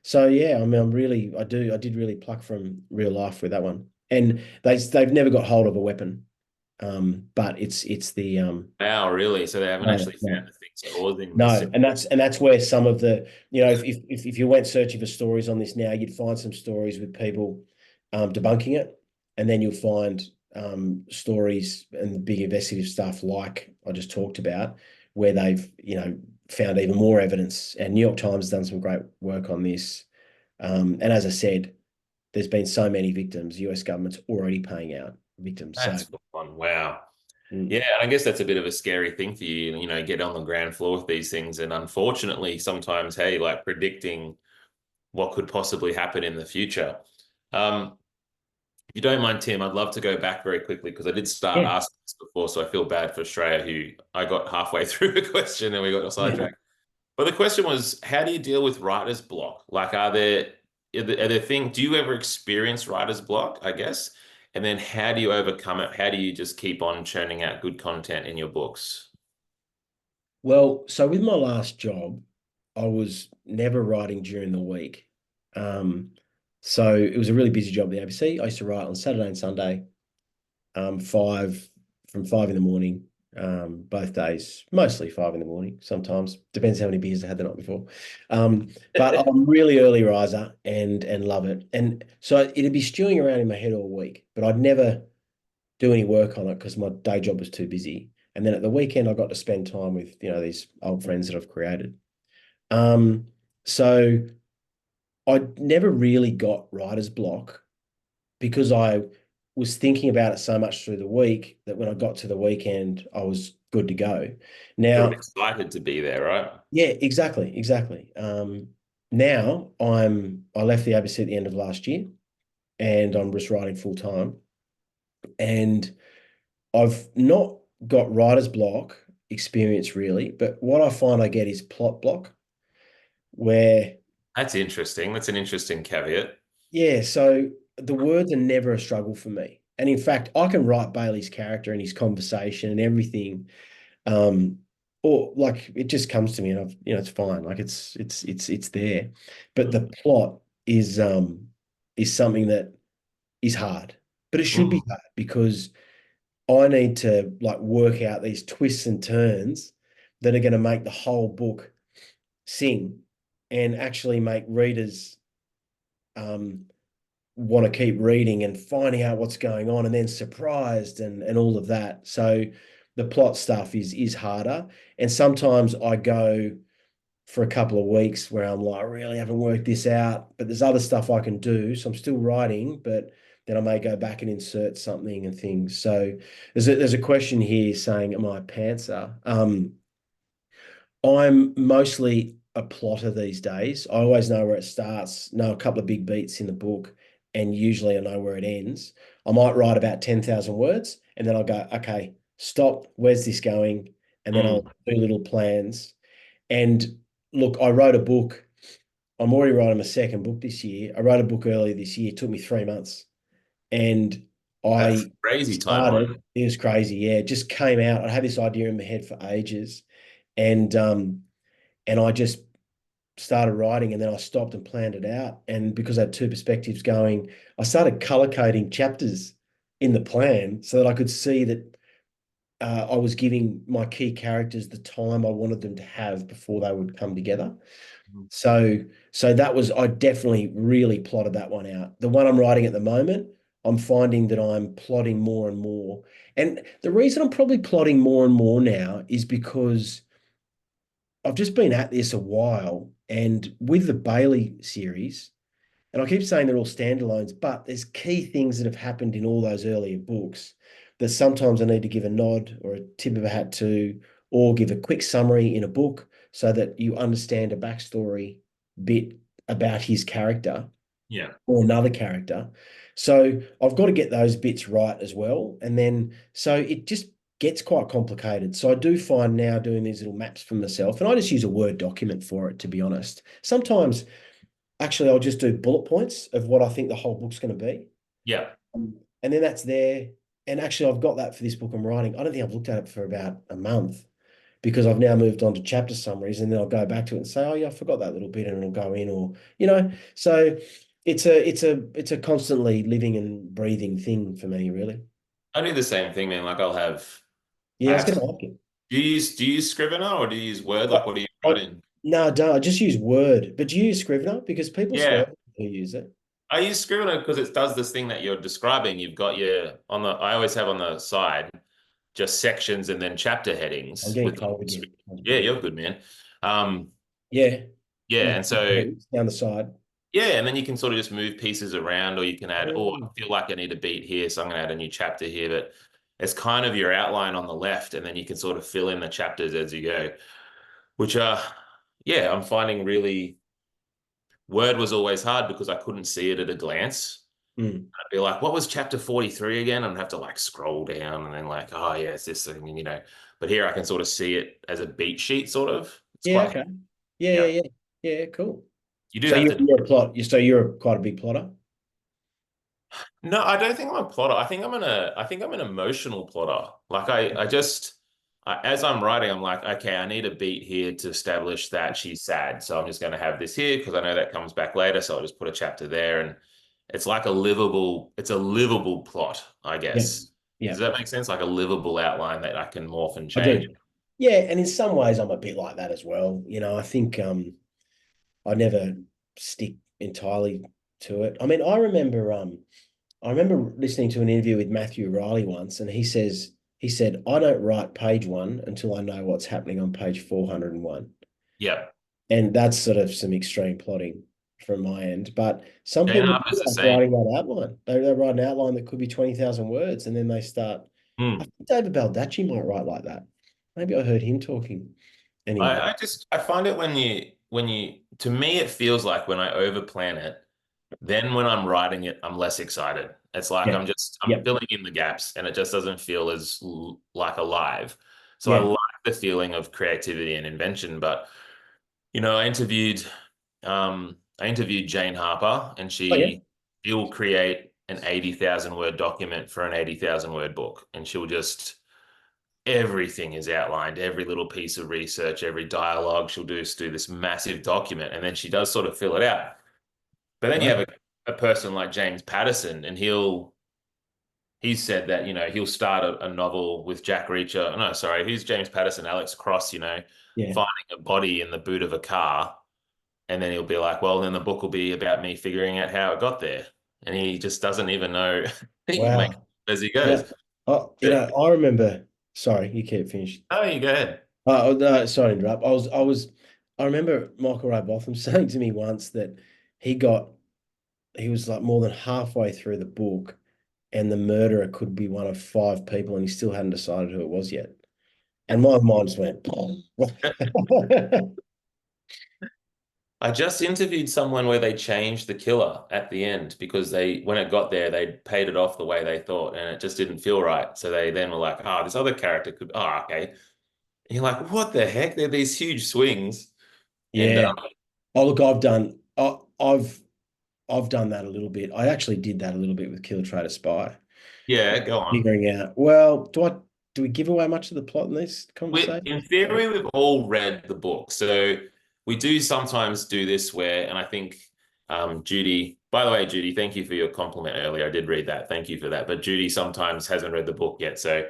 So yeah, I mean, I did really pluck from real life with that one. And they've never got hold of a weapon. But it's the Wow, really? So they haven't no, actually no. found the things causing this. No, and that's where some of the, if you went searching for stories on this now, you'd find some stories with people debunking it, and then you'll find stories and the big investigative stuff like I just talked about, where they've found even more evidence. And New York Times has done some great work on this. And as I said, there's been so many victims. US government's already paying out victims. So That's fun. Wow. mm, Yeah, and I guess that's a bit of a scary thing for you, get on the ground floor with these things. And unfortunately, sometimes, hey, like predicting what could possibly happen in the future. Um, if you don't mind, Tim, I'd love to go back very quickly because I did start yeah, asking this before, so I feel bad for Australia, who I got halfway through the question and we got yeah. sidetracked. But the question was, how do you deal with writer's block? Like, are there things, do you ever experience writer's block, I guess? And then how do you overcome it? How do you just keep on churning out good content in your books? Well, so with my last job, I was never writing during the week. Um, so it was a really busy job at the ABC. I used to write on Saturday and Sunday, five from 5 in the morning, both days, mostly 5 in the morning. Sometimes depends how many beers I had the night before. But I'm really early riser and love it. And so it'd be stewing around in my head all week, but I'd never do any work on it because my day job was too busy. And then at the weekend, I got to spend time with these old friends that I've created. Um, so I never really got writer's block because I was thinking about it so much through the week that when I got to the weekend, I was good to go. Sort of Now, excited to be there, right? yeah, exactly. Now I left the ABC at the end of last year, and I'm just writing full time. And I've not got writer's block experience really, but what I find I get is plot block, where That's interesting. That's an interesting caveat. yeah, so the words are never a struggle for me. And in fact, I can write Bailey's character and his conversation and everything. Um, or like it just comes to me and it's fine. Like it's there. But the plot is something that is hard. But it should Mm. be hard because I need to like work out these twists and turns that are going to make the whole book sing and actually make readers um, want to keep reading and finding out what's going on and then surprised and all of that. So the plot stuff is harder. And sometimes I go for a couple of weeks where I'm like, I really haven't worked this out, but there's other stuff I can do. So I'm still writing, but then I may go back and insert something and things. So there's a question here saying, am I a pantser? I'm mostly a plotter these days. I always know where it starts, know a couple of big beats in the book, and usually I know where it ends. I might write about 10,000 words and then I'll go, okay, stop, where's this going? And then I'll Mm. do little plans. And look, I wrote a book. I'm already writing my second book this year. I wrote a book earlier this year. It took me 3 months. And That's I crazy timeline. started, it was crazy. Yeah, it just came out. I had this idea in my head for ages. And I just started writing and then I stopped and planned it out. And because I had two perspectives going, I started color coding chapters in the plan so that I could see that I was giving my key characters the time I wanted them to have before they would come together. So, so that was, I definitely really plotted that one out. The one I'm writing at the moment, I'm finding that I'm plotting more and more. And the reason I'm probably plotting more and more now is because I've just been at this a while, and with the Bailey series, and I keep saying they're all standalones, but there's key things that have happened in all those earlier books that sometimes I need to give a nod or a tip of a hat to, or give a quick summary in a book so that you understand a backstory bit about his character Yeah. or another character. So I've got to get those bits right as well. And then so it just gets quite complicated. So I do find now doing these little maps for myself, and I just use a Word document for it, to be honest. Sometimes actually I'll just do bullet points of what I think the whole book's going to be. Yeah. And then that's there. And actually I've got that for this book I'm writing. I don't think I've looked at it for about a month because I've now moved on to chapter summaries, and then I'll go back to it and say, oh yeah, I forgot that little bit, and it'll go in, or so it's a constantly living and breathing thing for me, really. I do the same thing, man. Like I'll have Yeah, I I was have gonna ask you. do you use Scrivener or do you use Word? I, Like what do you I, write in? no, I don't. I just use Word. But do you use Scrivener? Because people swear Yeah. who use it. I use Scrivener because it does this thing that you're describing. You've got your on the I always have on the side just sections and then chapter I'm headings getting with cold again. yeah, you're good, man. Um, Yeah, yeah, and so down the side. yeah, and then you can sort of just move pieces around, or you can add, oh, I Oh, feel like I need a beat here, so I'm gonna add a new chapter here. But it's kind of your outline on the left, and then you can sort of fill in the chapters as you go, which yeah, I'm finding really Word was always hard because I couldn't see it at a glance. mm. I'd be like, what was chapter 43 again? And I'd have to like scroll down and then like, oh yeah, it's this thing. But here I can sort of see it as a beat sheet, sort of. It's Yeah, quite, okay. Yeah, yeah. yeah, yeah. Yeah, cool. You do So have you're, to. you're a plot. So you're quite a big plotter. No, I don't think I'm a plotter. I think I'm an emotional plotter. Like as I'm writing, I'm like, okay, I need a beat here to establish that she's sad. So I'm just going to have this here because I know that comes back later. So I'll just put a chapter there, and it's a livable plot, I Yeah, guess. yeah. Does that make sense? Like a livable outline that I can morph and I change. do. Yeah, and in some ways I'm a bit like that as well. I think I never stick entirely to it. I mean, I remember listening to an interview with Matthew Riley once, and he said, I don't write page one until I know what's happening on page 401. Yeah. And that's sort of some extreme plotting from my end. But some Jane people Harper's do the like same. writing that outline. They write an outline that could be 20,000 words, and then they start. I Hmm. think David Baldacci might write like that. Maybe I heard him talking. Anyway, I find it when you to me it feels like when I overplan it, then when I'm writing it, I'm less excited. It's like yeah, I'm yeah, filling in the gaps and it just doesn't feel as like alive. So I yeah. like the feeling of creativity and invention, but I interviewed Jane Harper and Oh, yeah. she'll create an 80,000 word document for an 80,000 word book. And she'll just, everything is outlined, every little piece of research, every dialogue. She'll do this massive document. And then she does sort of fill it out. But then you have Wow. a person like James Patterson, and he's said that, he'll start a novel with Jack Reacher. No, sorry, who's James Patterson? Alex Cross, Yeah. finding a body in the boot of a car. And then he'll be like, well, then the book will be about me figuring out how it got there. And he just doesn't even know. He makes Wow. it as he goes. Yeah. I remember. Sorry, you can't finish. Oh, you go ahead. No, sorry to interrupt. I remember Michael Ray Botham saying to me once that he got, he was like more than halfway through the book, and the murderer could be one of five people, and he still hadn't decided who it was yet. And my mind just went, I just interviewed someone where they changed the killer at the end because when it got there, they paid it off the way they thought, and it just didn't feel right. So they then were like, this other character could, okay. And you're like, what the heck? They're these huge swings. And yeah. Oh, look, I've done that a little bit. I actually did that a little bit with Kill Traitor Spy, yeah, go on. figuring out, well, do we give away much of the plot in this In conversation? theory, we've all read the book. So we do sometimes do this where, and I think Judy, by the way, Judy, thank you for your compliment earlier. I did read that. Thank you for that. But Judy sometimes hasn't read the book yet. So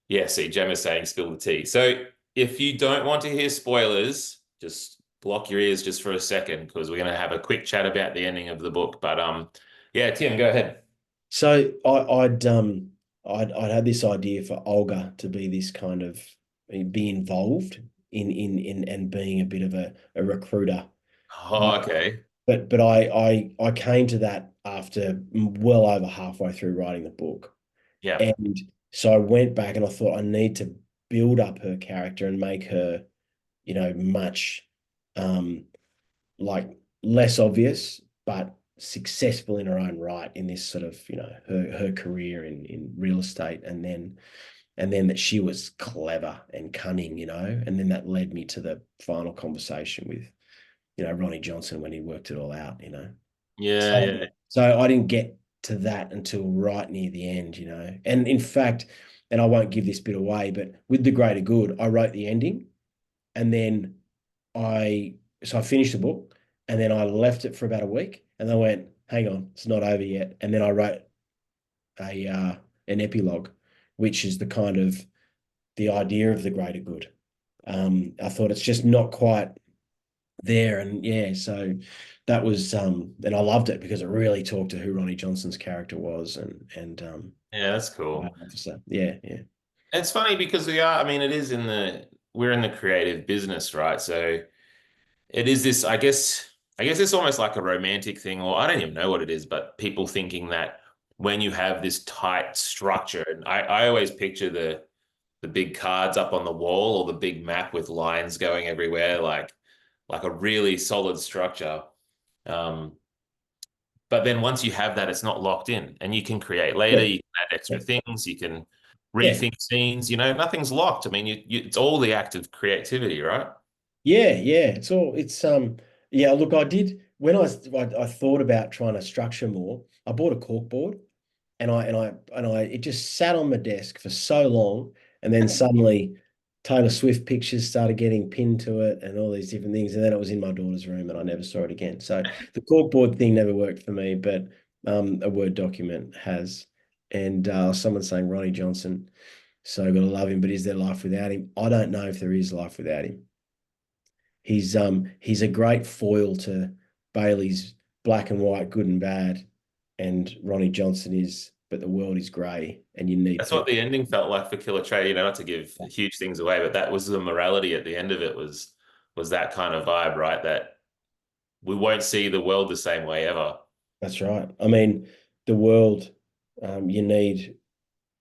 yeah, see, Gemma's saying spill the tea. So if you don't want to hear spoilers, just block your ears just for a second because we're going to have a quick chat about the ending of the book. But yeah, Tim, go ahead. So I'd had this idea for Olga to be this kind of, be involved in and being a bit of a recruiter. Oh, okay. But I came to that after well over halfway through writing the book. Yeah. And so I went back and I thought I need to build up her character and make her, much um like less obvious, but successful in her own right in this sort of, her career in real estate, and then that she was clever and cunning, and then that led me to the final conversation with, Ronnie Johnson when he worked it all out. Yeah, So, yeah. so I didn't get to that until right near the end, And in fact, and I won't give this bit away, but with the greater good, I wrote the ending, and then I finished the book, and then I left it for about a week, and then I went, hang on, it's not over yet. And then I wrote an epilogue, which is the kind of the idea of the greater good. I thought it's just not quite there, and yeah, so that was and I loved it because it really talked to who Ronnie Johnson's character was, and Yeah, that's cool. so yeah, yeah, It's funny because I mean, we're in the creative business, right? So it is this, I guess it's almost like a romantic thing, or I don't even know what it is, but people thinking that when you have this tight structure, and I always picture the big cards up on the wall or the big map with lines going everywhere, like a really solid structure. Um, but then once you have that, it's not locked in, and you can create later. yeah, You can add extra things. You can yeah. rethink scenes. Nothing's locked. I mean, it's all the act of creativity, right? Yeah, yeah. Yeah, look, I did when I thought about trying to structure more, I bought a cork board, and I it just sat on my desk for so long, and then suddenly Taylor Swift pictures started getting pinned to it and all these different things, and then it was in my daughter's room and I never saw it again. So the cork board thing never worked for me, but a Word document has. And someone saying Ronnie Johnson, so gotta love him, but is there life without him? I don't know if there is life without him. He's a great foil to Bailey's black and white, good and bad, and Ronnie Johnson is, but the world is grey, and you need That's what people. the ending felt like for Killer Trader. Not to give huge things away, but that was the morality at the end of it was that kind of vibe, right? That we won't see the world the same way ever. That's right. I mean, the world, you need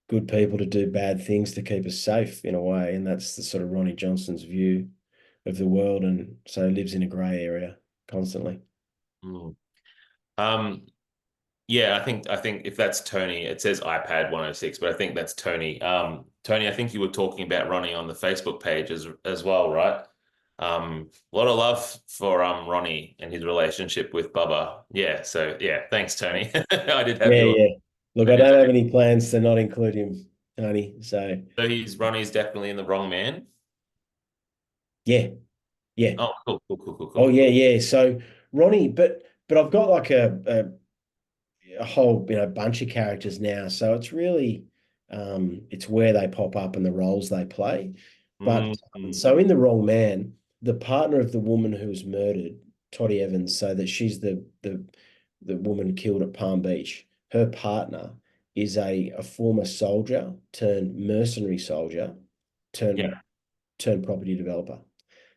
good people to do bad things to keep us safe in a way, and that's the sort of Ronnie Johnson's view of the world, and so lives in a grey area constantly. Mm. Um, yeah, I think if that's Tony, it says iPad 106, but I think that's Tony. Tony, I think you were talking about Ronnie on the Facebook page as well, right? A lot of love for Ronnie and his relationship with Bubba. Yeah, so yeah, thanks, Tony. I did have Yeah, your yeah. Look, I I did don't have have your, any plans to not include him, Tony. So so he's Ronnie's definitely in the wrong man. yeah, yeah. Oh, cool, cool, cool, cool, Oh cool. yeah, yeah. So Ronnie, but I've got like a whole bunch of characters now. So it's really it's where they pop up and the roles they play. But Mm. so in The Wrong Man, the partner of the woman who was murdered, Toddy Evans, so that she's the woman killed at Palm Beach. Her partner is a former soldier turned mercenary soldier turned Yeah. turned property developer.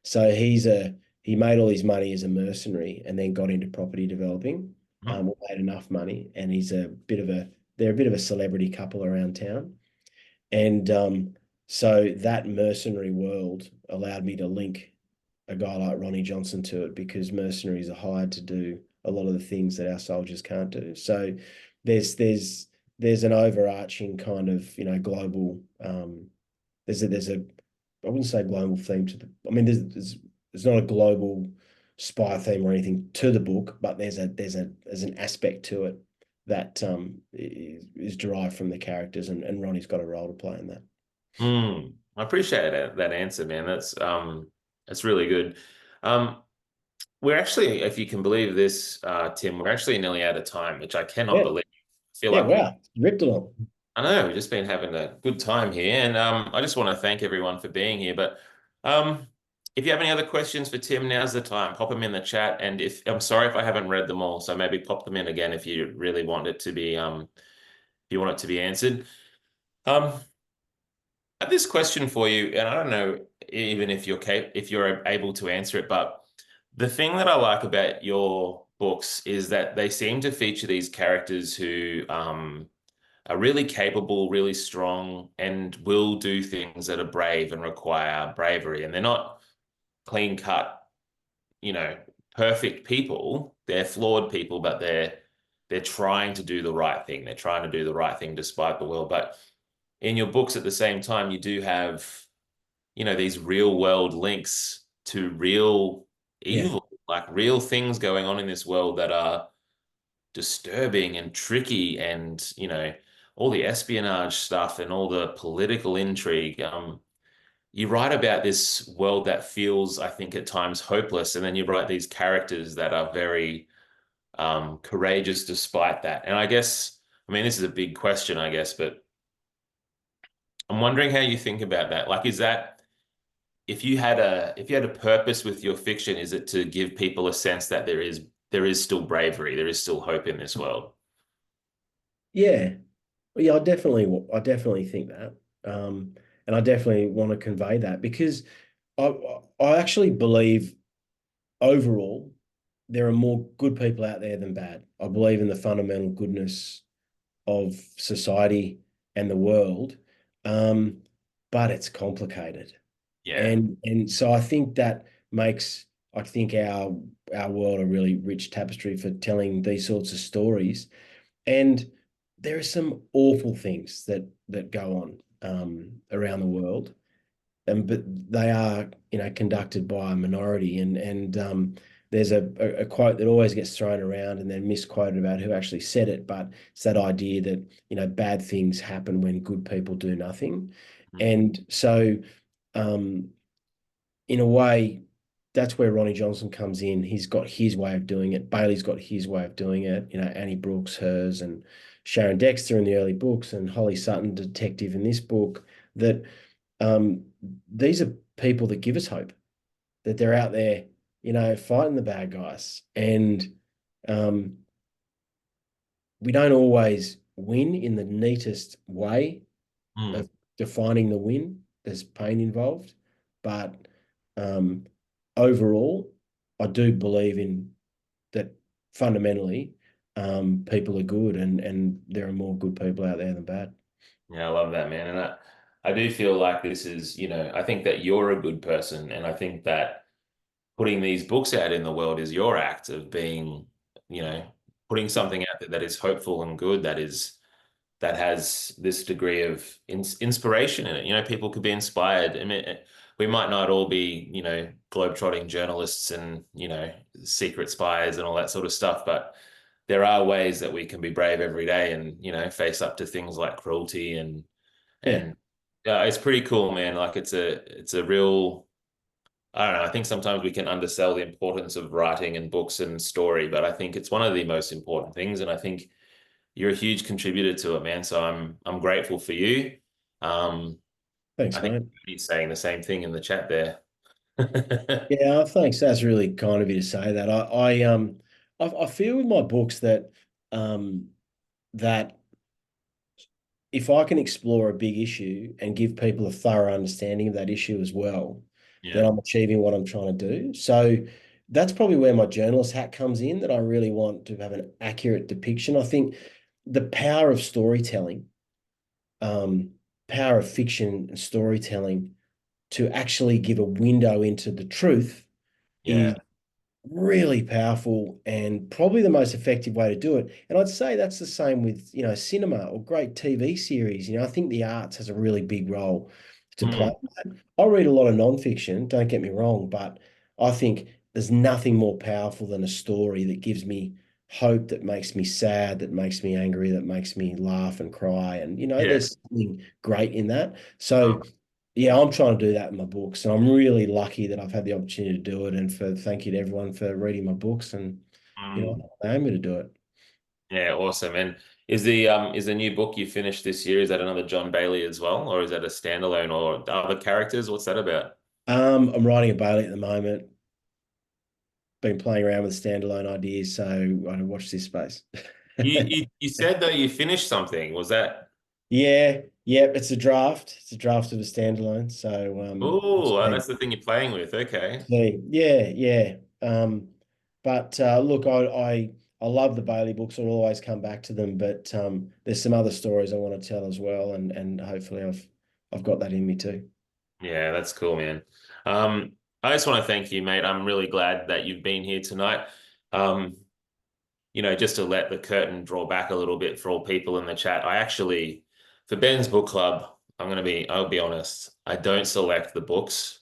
So he made all his money as a mercenary and then got into property developing. Mhm. Made enough money, and they're a bit of a celebrity couple around town. And so that mercenary world allowed me to link a guy like Ronnie Johnson to it because mercenaries are hired to do a lot of the things that our soldiers can't do. So there's there's there's an overarching kind of global there's a I wouldn't say global theme to the I mean there's not a global spy theme or anything to the book, but there's an aspect to it that is derived from the characters, and Ronnie's got a role to play in that. I appreciate that answer, man. That's really good. Um, we're actually, if you can believe this, Tim, we're actually nearly out of time, which I cannot Yeah, believe. I feel yeah, like wow, ripped along. I know we've just been having a good time here, and I just want to thank everyone for being here. But um, if you have any other questions for Tim, now's the time. Pop them in the chat, and if I'm sorry if I haven't read them all, so maybe pop them in again if you really want it to be if you want it to be answered. Um, I have this question for you, and I don't know even if you're able to answer it, but the thing that I like about your books is that they seem to feature these characters who are really capable, really strong, and will do things that are brave and require bravery. And they're not clean cut, you know, perfect people. They're flawed people, but they're trying to do the right thing. They're trying to do the right thing despite the world. But in your books at the same time, you do have, these real world links to real Yeah, evil, like real things going on in this world that are disturbing and tricky and, all the espionage stuff and all the political intrigue. You write about this world that feels, I think, at times hopeless, and then you write these characters that are very courageous despite that. And I guess, I mean, this is a big question, I guess, but I'm wondering how you think about that. Like, is that if you had a purpose with your fiction, is it to give people a sense that there is still bravery, there is still hope in this world? yeah. Well, yeah, I definitely think that, and I definitely want to convey that because I I actually believe overall there are more good people out there than bad. I believe in the fundamental goodness of society and the world, um, but it's complicated, Yeah. and so I think that makes I think our world a really rich tapestry for telling these sorts of stories. And there are some awful things that go on around the world, and but they are conducted by a minority, and there's a quote that always gets thrown around and then misquoted about who actually said it, but it's that idea that bad things happen when good people do nothing. Mm. And so um, in a way, that's where Ronnie Johnson comes in. He's got his way of doing it. Bailey's got his way of doing it. Annie Brooks, hers, and Sharon Dexter in the early books, and Holly Sutton, detective in this book. That um, these are people that give us hope. That they're out there, fighting the bad guys, and um, we don't always win in the neatest way Mm. of defining the win. There's pain involved, but um, overall, I do believe in that fundamentally, people are good, and there are more good people out there than bad. Yeah, I love that, man. And I do feel like this is, I think that you're a good person, and I think that putting these books out in the world is your act of being, you know, putting something out there that is hopeful and good, that is that has this degree of inspiration in it. You know, people could be inspired. I mean, we might not all be, you know, globetrotting journalists and, you know, secret spies and all that sort of stuff, but there are ways that we can be brave every day and, you know, face up to things like cruelty Yeah, and yeah, it's pretty cool, man. Like it's a real, I don't know, I think sometimes we can undersell the importance of writing and books and story, but I think it's one of the most important things. And I think you're a huge contributor to it, man. So I'm grateful for you. Um, thanks, I think mate. he's saying the same thing in the chat there. Yeah, thanks. That's really kind of you to say that. I feel with my books that um, that if I can explore a big issue and give people a thorough understanding of that issue as well, then Yeah. I'm achieving what I'm trying to do. So that's probably where my journalist hat comes in, that I really want to have an accurate depiction. I think the power of storytelling, um, power of fiction and storytelling to actually give a window into the truth is Yeah. really powerful and probably the most effective way to do it. And I'd say that's the same with, cinema or great TV series. I think the arts has a really big role to play. Mm, I read a lot of nonfiction, don't get me wrong, but I think there's nothing more powerful than a story that gives me hope, that makes me sad, that makes me angry, that makes me laugh and cry. And, yeah. there's something great in that. Oh, So yeah, I'm trying to do that in my books, and I'm really lucky that I've had the opportunity to do it. And thank you to everyone for reading my books, and mm, allowing me to do it. yeah, awesome. And is the new book you finished this year, is that another John Bailey as well, or is that a standalone or other characters? What's that about? I'm writing a Bailey at the moment. Been playing around with standalone ideas, so I watch this space. You said that you finished something. Was that? Yeah, yeah, it's a draft. It's a draft of a standalone. So we'll Oh, see. that's the thing you're playing with. Okay. See. Yeah, yeah. But look, I love the Bailey books. I'll always come back to them. But there's some other stories I want to tell as well, and hopefully I've got that in me too. Yeah, that's cool, man. Um, I just want to thank you, mate. I'm really glad that you've been here tonight. Um, you know, just to let the curtain draw back a little bit for all people in the chat, I actually, for Ben's book club, I'll be honest, I don't select the books.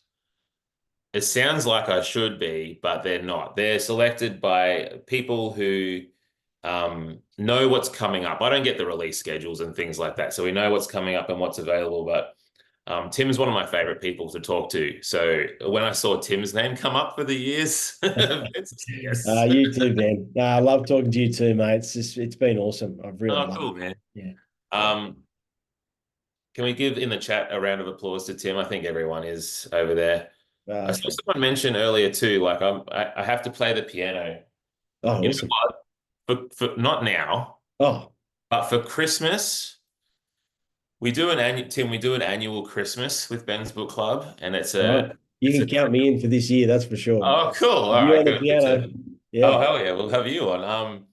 It sounds like I should be, but they're not. They're selected by people who know what's coming up. I don't get the release schedules and things like that. So we know what's coming up and what's available, but Tim's one of my favorite people to talk to. So when I saw Tim's name come up for the years, it's yes. You too, Ben. I love talking to you too, mate. It's been awesome. I've really Oh, loved cool, it. man. Yeah, yeah. Um, can we give in the chat a round of applause to Tim? I think everyone is over there. I saw Okay. someone mention earlier too, like I have to play the piano. Oh, You know awesome. what? For not now, Oh, but for Christmas, we do an annual Tim, we do an annual Christmas with Ben's book club, and all right. You it's can a count me in for this year, that's for sure. oh cool. All You right, on the good. Good piano. to oh Yeah. hell yeah, we'll have you on.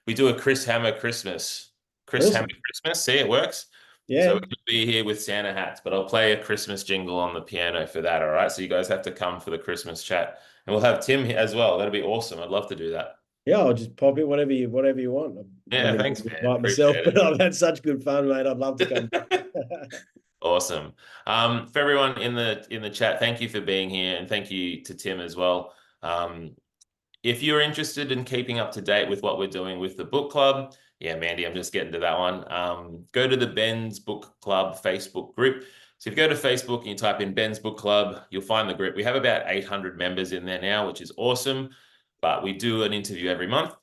We do a Chris Hammer Christmas. Chris Hammer Awesome. Christmas. See, it works. So Yeah. we could be here with Santa hats, but I'll play a Christmas jingle on the piano for that. All right. So you guys have to come for the Christmas chat. And we'll have Tim here as well. That'll be awesome. I'd love to do that. Yeah, I'll just pop in whatever you want. I'm not Yeah, even thanks, gonna man. invite myself, Appreciate but I've had such good fun, mate. I'd love to come it. back. Awesome. For everyone in the chat, thank you for being here, and thank you to Tim as well. If you're interested in keeping up to date with what we're doing with the book club, yeah, Mandy, I'm just getting to that one. Go to the Ben's Book Club Facebook group. So if you go to Facebook and you type in Ben's Book Club, you'll find the group. We have about 800 members in there now, which is awesome. But we do an interview every month.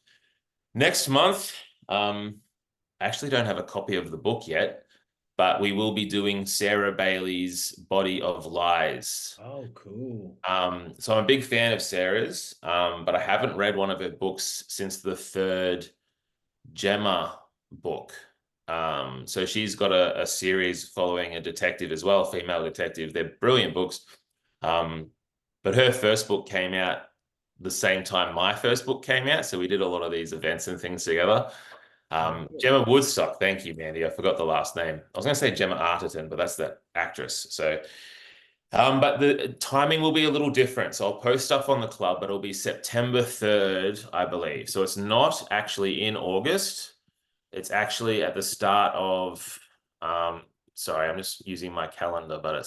Next month, I actually don't have a copy of the book yet, but we will be doing Sarah Bailey's Body of Lies. Oh, cool. So I'm a big fan of Sarah's, but I haven't read one of her books since the third Gemma book. So she's got a series following a detective as well, a female detective. They're brilliant books. But her first book came out the same time my first book came out. So we did a lot of these events and things together. Gemma Woodstock, thank you, Mandy. I forgot the last name. I was going to say Gemma Arterton, but that's the actress. So but the timing will be a little different. So I'll post stuff on the club, but it'll be September 3rd, I believe. So it's not actually in August. It's actually at the start of, sorry, I'm just using my calendar, but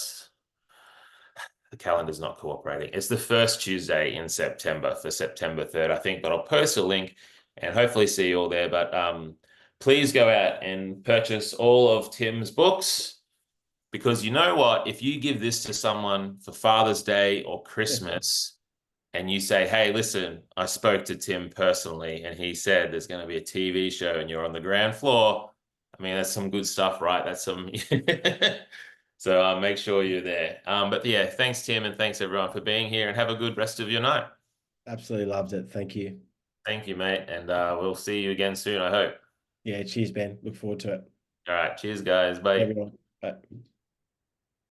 the calendar's not cooperating. It's the first Tuesday in September for September 3rd, I think, but I'll post a link and hopefully see you all there. But please go out and purchase all of Tim's books, because you know what? If you give this to someone for Father's Day or Christmas, and you say, hey, listen, I spoke to Tim personally, and he said there's going to be a TV show and you're on the ground floor. I mean, that's some good stuff, right? That's some. So make sure you're there. But yeah, thanks, Tim, and thanks everyone for being here, and have a good rest of your night. Absolutely loved it. Thank you. Thank you, mate. And we'll see you again soon, I hope. Yeah, cheers, Ben. Look forward to it. All right. Cheers, guys. Bye. Everyone. Bye.